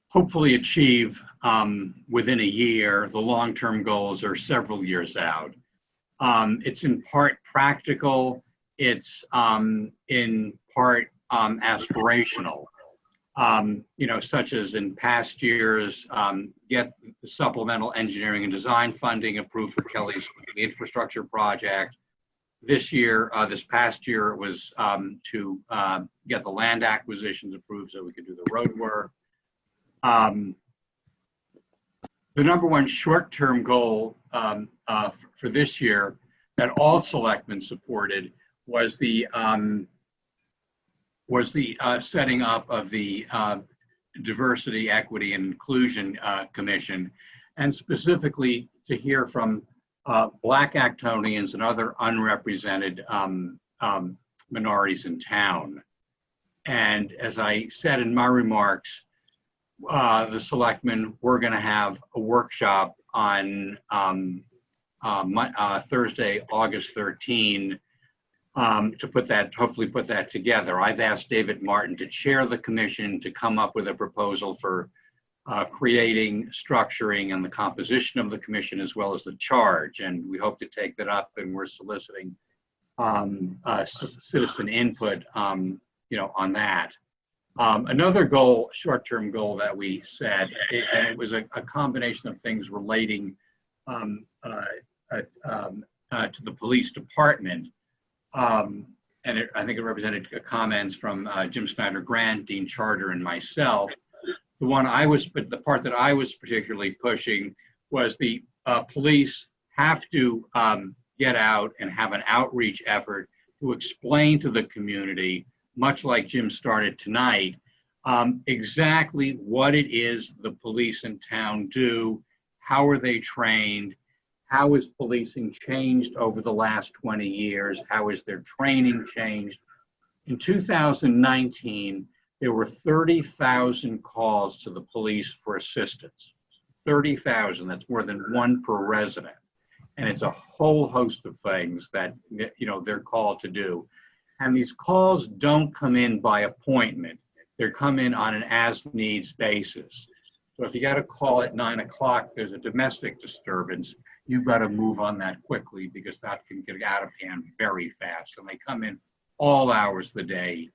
hopefully achieve within a year. The long-term goals are several years out. It's in part practical. It's in part aspirational. Such as in past years, get the supplemental engineering and design funding approved for Kelly's infrastructure project. This past year, it was to get the land acquisitions approved so we could do the road work. The number one short-term goal for this year that all selectmen supported was the setting up of the Diversity, Equity, and Inclusion Commission, and specifically to hear from Black Actonians and other unrepresented minorities in town. And as I said in my remarks, the selectmen were going to have a workshop on Thursday, August 13, to hopefully put that together. I've asked David Martin to chair the commission to come up with a proposal for creating, structuring, and the composition of the commission, as well as the charge. And we hope to take that up, and we're soliciting citizen input, on that. Another goal, short-term goal that we said, and it was a combination of things relating to the police department. I think it represented comments from Jim Snyder Grant, Dean Charter, and myself. The part that I was particularly pushing was the police have to get out and have an outreach effort to explain to the community, much like Jim started tonight, exactly what it is the police in town do, how are they trained, how has policing changed over the last 20 years, how has their training changed. In 2019, there were 30,000 calls to the police for assistance. 30,000, that's more than one per resident. And it's a whole host of things that they're called to do. And these calls don't come in by appointment. They come in on an as-needs basis. So if you got a call at 9 o'clock, there's a domestic disturbance, you've got to move on that quickly because that can get out of hand very fast. And they come in all hours of the day.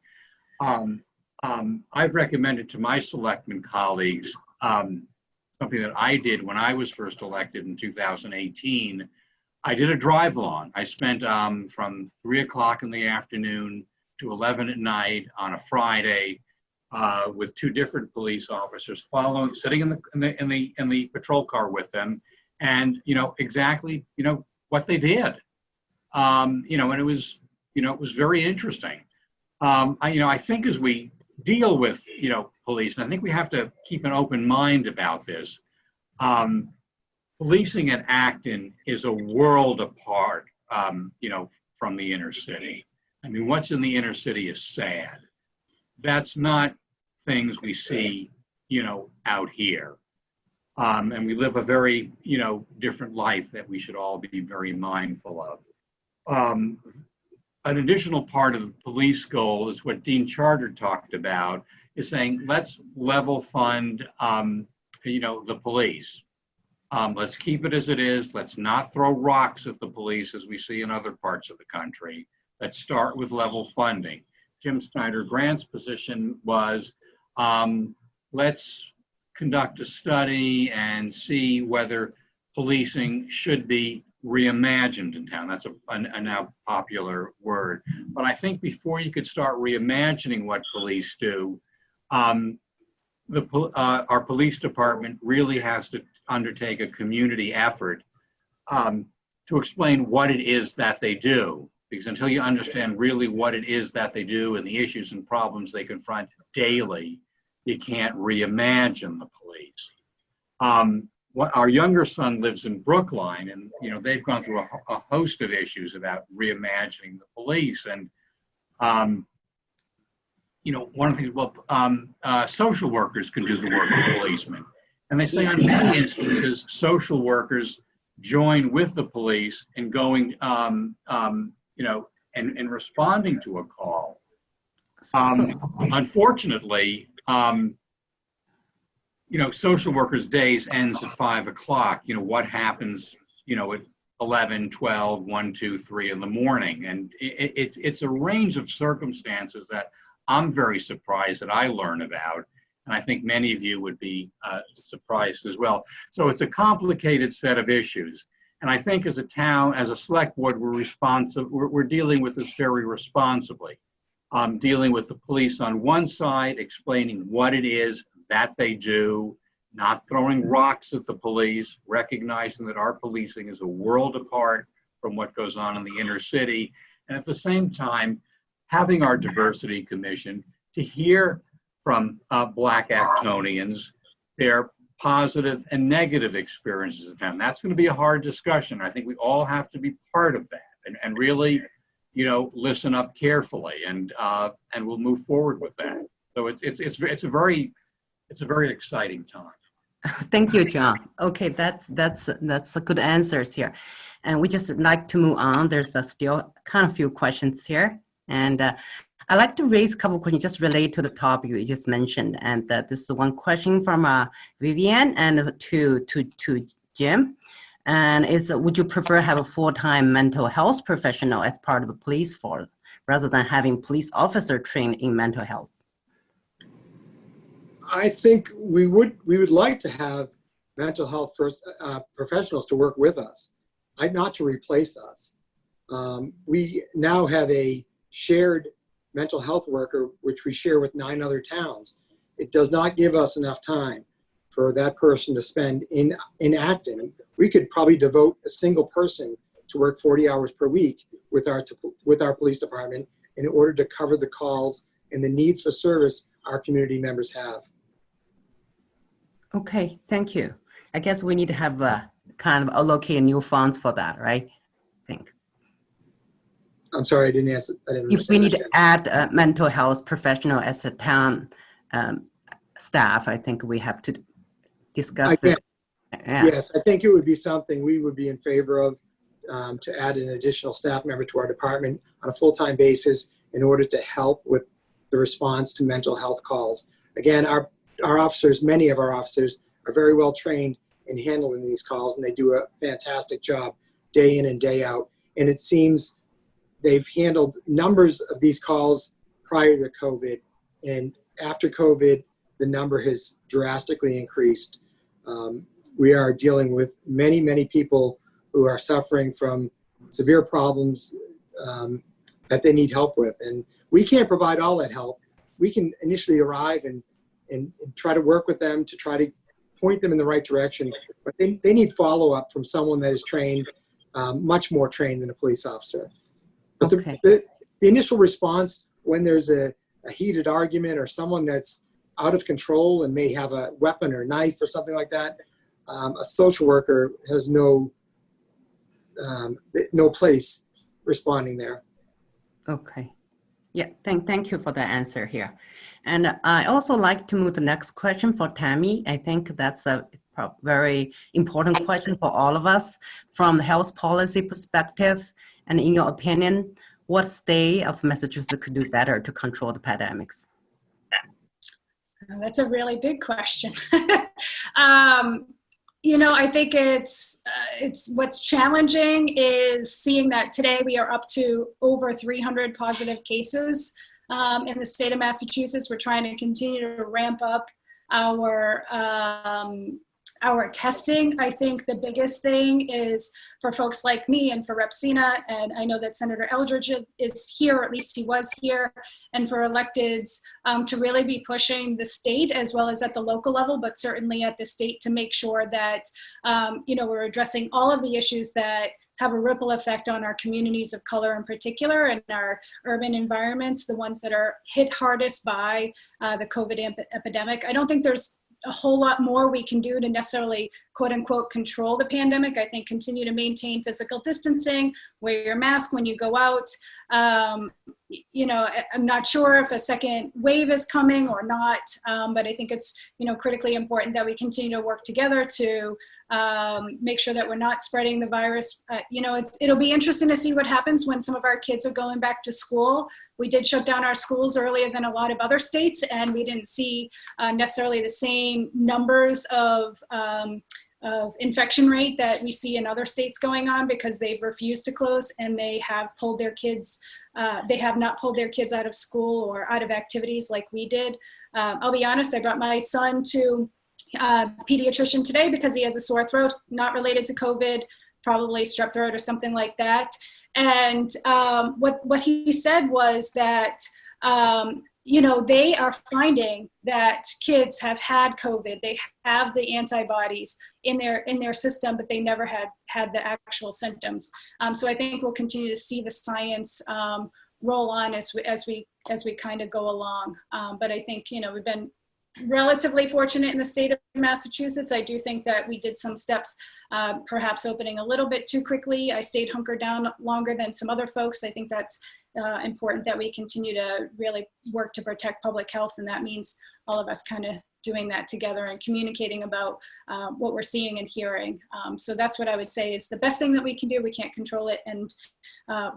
I've recommended to my selectmen colleagues something that I did when I was first elected in 2018. I did a drive-along. I spent from 3 o'clock in the afternoon to 11 at night on a Friday with two different police officers sitting in the patrol car with them, and exactly what they did. And it was very interesting. I think as we deal with police, and I think we have to keep an open mind about this. Policing at Acton is a world apart, from the inner city. I mean, what's in the inner city is sad. That's not things we see, out here. And we live a very, different life that we should all be very mindful of. An additional part of the police goal is what Dean Charter talked about, is saying, let's level fund, the police. Let's keep it as it is. Let's not throw rocks at the police as we see in other parts of the country. Let's start with level funding. Jim Snyder Grant's position was, let's conduct a study and see whether policing should be reimagined in town. That's a now popular word. But I think before you could start reimagining what police do, our police department really has to undertake a community effort to explain what it is that they do. Because until you understand really what it is that they do and the issues and problems they confront daily, you can't reimagine the police. Our younger son lives in Brookline, and they've gone through a host of issues about reimagining the police. And one of the things, well, social workers can do the work of policemen. And they say on many instances, social workers join with the police in going, and responding to a call. Unfortunately, social workers' days ends at 5 o'clock. What happens, at 11, 12, 1, 2, 3 in the morning. And it's a range of circumstances that I'm very surprised that I learn about. And I think many of you would be surprised as well. So it's a complicated set of issues. And I think as a town, as a select board, we're dealing with this very responsibly. Dealing with the police on one side, explaining what it is that they do, not throwing rocks at the police, recognizing that our policing is a world apart from what goes on in the inner city. And at the same time, having our diversity commission to hear from Black Actonians, their positive and negative experiences in town. That's going to be a hard discussion. I think we all have to be part of that and really, listen up carefully, and we'll move forward with that. So it's a very exciting time. Thank you, John. Okay, that's a good answers here, and we just like to move on. There's still kind of few questions here, and I'd like to raise a couple of questions just related to the topic you just mentioned. And this is one question from Vivian and to Jim. And would you prefer have a full-time mental health professional as part of the police force rather than having police officer trained in mental health? I think we would like to have mental health professionals to work with us, not to replace us. We now have a shared mental health worker, which we share with 9 other towns. It does not give us enough time for that person to spend in Acton. We could probably devote a single person to work 40 hours per week with our police department in order to cover the calls and the needs for service our community members have. Okay, thank you. I guess we need to have kind of allocate new funds for that, right? I think. I'm sorry, I didn't answer. If we need to add a mental health professional as a town staff, I think we have to discuss this. Yeah. Yes, I think it would be something we would be in favor of, to add an additional staff member to our department on a full-time basis in order to help with the response to mental health calls. Again, our officers, many of our officers, are very well trained in handling these calls, and they do a fantastic job day in and day out. And it seems they've handled numbers of these calls prior to COVID, and after COVID, the number has drastically increased. We are dealing with many, many people who are suffering from severe problems that they need help with. And we can't provide all that help. We can initially arrive and try to work with them to try to point them in the right direction, but they need follow-up from someone that is trained, much more trained than a police officer. But okay. the initial response when there's a heated argument or someone that's out of control and may have a weapon or knife or something like that, a social worker has no place responding there. Okay. Yeah, thank you for the answer here. And I also like to move the next question for Tammy. I think that's a very important question for all of us from the health policy perspective. And in your opinion, what state of Massachusetts could do better to control the pandemics? That's a really big question. I think it's what's challenging is seeing that today we are up to over 300 positive cases in the state of Massachusetts. We're trying to continue to ramp up our testing. I think the biggest thing is for folks like me and for Rep. Sena, and I know that Senator Eldridge is here, or at least he was here, and for electeds to really be pushing the state as well as at the local level, but certainly at the state, to make sure that we're addressing all of the issues that have a ripple effect on our communities of color in particular and our urban environments, the ones that are hit hardest by the COVID epidemic. I don't think there's a whole lot more we can do to necessarily, quote unquote, control the pandemic. I think continue to maintain physical distancing, wear your mask when you go out, you know, I'm not sure if a second wave is coming or not, but I think it's, you know, critically important that we continue to work together to make sure that we're not spreading the virus. You know, it'll be interesting to see what happens when some of our kids are going back to school. We did shut down our schools earlier than a lot of other states, and we didn't see necessarily the same numbers of infection rate that we see in other states going on, because they've refused to close and they have pulled their kids, they have not pulled their kids out of school or out of activities like we did. I'll be honest, I brought my son to pediatrician today because he has a sore throat, not related to COVID, probably strep throat or something like that. And what he said was that, you know, they are finding that kids have had COVID. They have the antibodies in their system, but they never had the actual symptoms. So I think we'll continue to see the science roll on as we kind of go along. But I think, you know, we've been relatively fortunate in the state of Massachusetts. I do think that we did some steps, perhaps opening a little bit too quickly. I stayed hunkered down longer than some other folks. I think that's important that we continue to really work to protect public health, and that means all of us kind of doing that together and communicating about what we're seeing and hearing. So that's what I would say is the best thing that we can do. We can't control it, and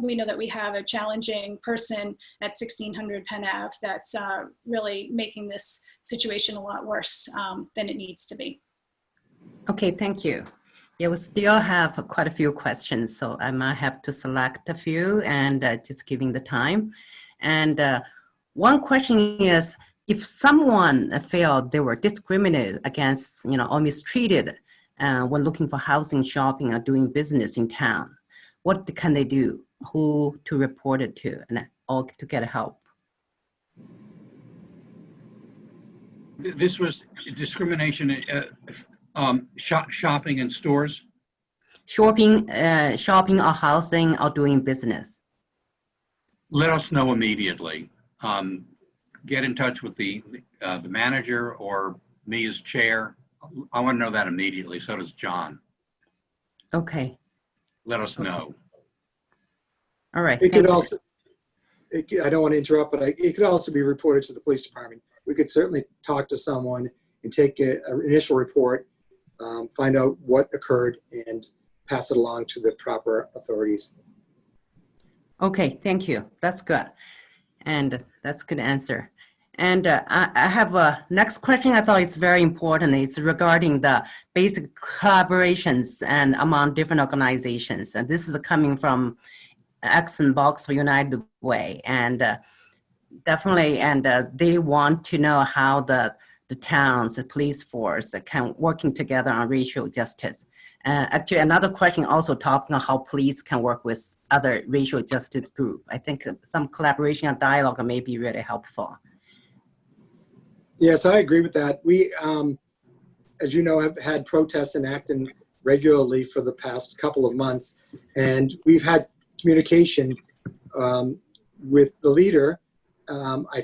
we know that we have a challenging person at 1600 Penn Ave that's really making this situation a lot worse than it needs to be. Okay, thank you. Yeah, we still have quite a few questions, so I might have to select a few and just giving the time. And one question is, if someone felt they were discriminated against, you know, or mistreated when looking for housing, shopping, or doing business in town, what can they do? Who to report it to, and or to get help? This was discrimination, shopping in stores? Shopping or housing or doing business. Let us know immediately. Get in touch with the manager or me as chair. I want to know that immediately. So does John. Okay. Let us know. All right. It could also, I don't want to interrupt, but it could also be reported to the police department. We could certainly talk to someone and take an initial report, find out what occurred, and pass it along to the proper authorities. Okay, thank you. That's good. And that's a good answer. And I have a next question I thought is very important. It's regarding the basic collaborations and among different organizations. And this is coming from Accent Box for United Way. And definitely, and they want to know how the towns, the police force can working together on racial justice. Actually, another question also talking on how police can work with other racial justice group. I think some collaboration and dialogue may be really helpful. Yes, I agree with that. We, as you know, have had protests in Acton regularly for the past couple of months, and we've had communication with the leader. I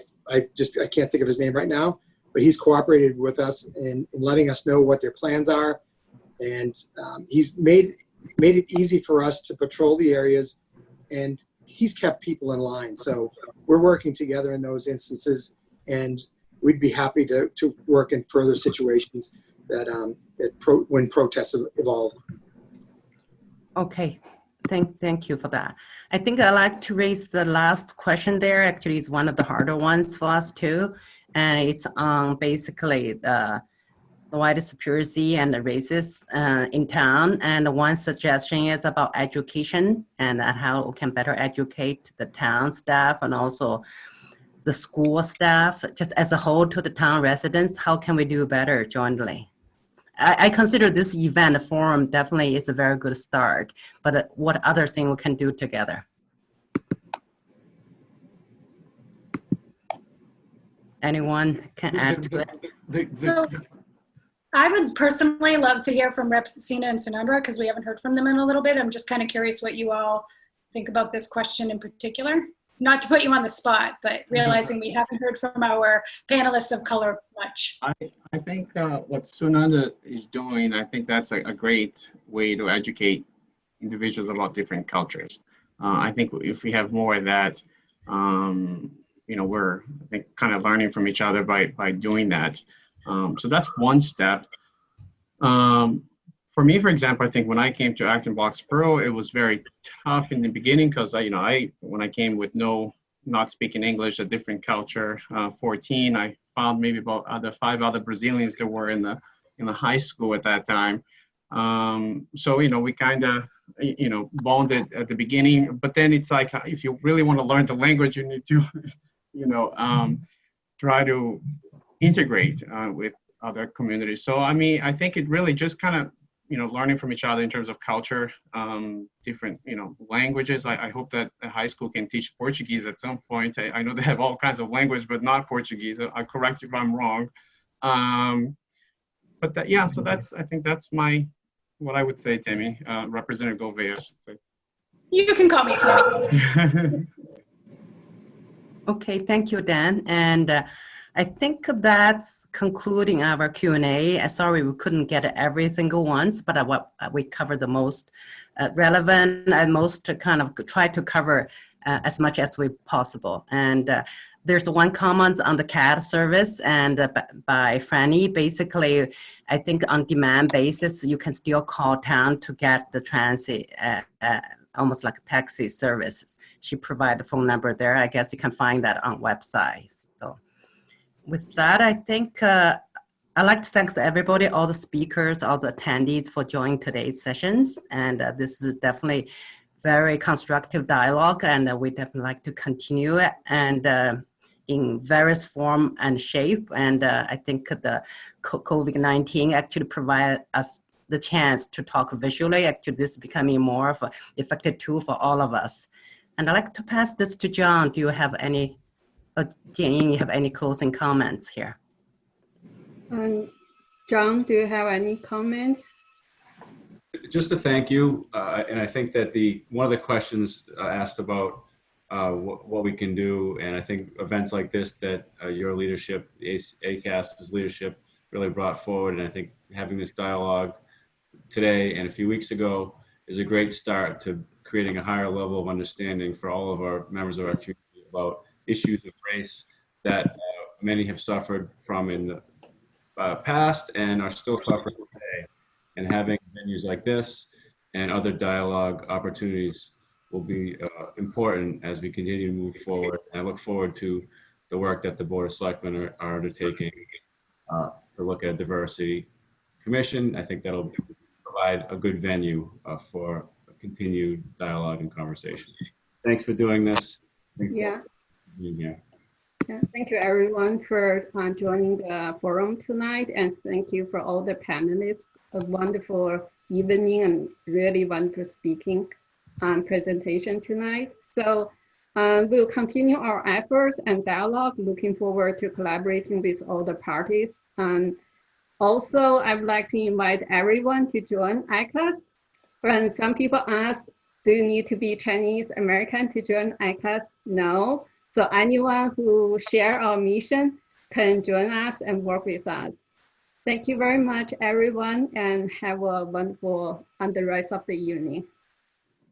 can't think of his name right now, but he's cooperated with us in letting us know what their plans are. And he's made it easy for us to patrol the areas, and he's kept people in line. So we're working together in those instances, and we'd be happy to work in further situations when protests evolve. Okay, thank you for that. I think I'd like to raise the last question there. Actually, it's one of the harder ones for us too, and it's on basically the white supremacy and the racists in town. And one suggestion is about education and how we can better educate the town staff and also the school staff, just as a whole to the town residents. How can we do better jointly? I consider this event, a forum, definitely is a very good start, but what other thing we can do together? Anyone can add to it? So I would personally love to hear from Rep. Sena and Sunanda, because we haven't heard from them in a little bit. I'm just kind of curious what you all think about this question in particular. Not to put you on the spot, but realizing we haven't heard from our panelists of color much. I think what Sunanda is doing, I think that's a great way to educate individuals about different cultures. I think if we have more of that, you know, we're, I think, kind of learning from each other by doing that. So that's one step. For me, for example, I think when I came to Acton Boxborough, it was very tough in the beginning because when I came with not speaking English, a different culture, 14, I found maybe about 5 other Brazilians that were in the high school at that time. So, you know, we kind of, you know, bonded at the beginning, but then it's like, if you really want to learn the language, you need to, you know, try to integrate with other communities. So, I mean, I think it really just kind of, you know, learning from each other in terms of culture, different, you know, languages. I hope that the high school can teach Portuguese at some point. I know they have all kinds of language, but not Portuguese. I'll correct you if I'm wrong. But that, yeah, so I think that's what I would say, Tammy. Representative Gouveia, I should say. You can call me Tammy. Okay, thank you, Dan. And I think that's concluding our Q&A. Sorry, we couldn't get every single ones, but we covered the most relevant and most kind of try to cover as much as we possible. And there's one comment on the CAD service and by Franny. Basically, I think on demand basis, you can still call town to get the transit, almost like taxi services. She provided a phone number there. I guess you can find that on website. So with that, I think I'd like to thank everybody, all the speakers, all the attendees for joining today's sessions. And this is definitely very constructive dialogue, and we definitely like to continue it and in various form and shape. And I think the COVID-19 actually provide us the chance to talk visually. Actually, this is becoming more of an effective tool for all of us. And I'd like to pass this to John. Do you have any, Jane, you have any closing comments here? John, do you have any comments? Just to thank you, and I think that one of the questions asked about what we can do, and I think events like this that your leadership, ACACS' leadership, really brought forward, and I think having this dialogue today and a few weeks ago is a great start to creating a higher level of understanding for all of our members of our community about issues of race that many have suffered from in the past and are still suffering today. And having venues like this and other dialogue opportunities will be important as we continue to move forward. And I look forward to the work that the Board of Selectmen are undertaking to look at a diversity commission. I think that'll provide a good venue for continued dialogue and conversation. Thanks for doing this. Thanks for being here. Yeah, thank you everyone for joining the forum tonight, and thank you for all the panelists. A wonderful evening and really wonderful speaking presentation tonight. So we'll continue our efforts and dialogue, looking forward to collaborating with all the parties. Also, I would like to invite everyone to join ACACS. And some people ask, do you need to be Chinese American to join ACACS? No. So anyone who share our mission can join us and work with us. Thank you very much, everyone, and have a wonderful and the rest of the evening.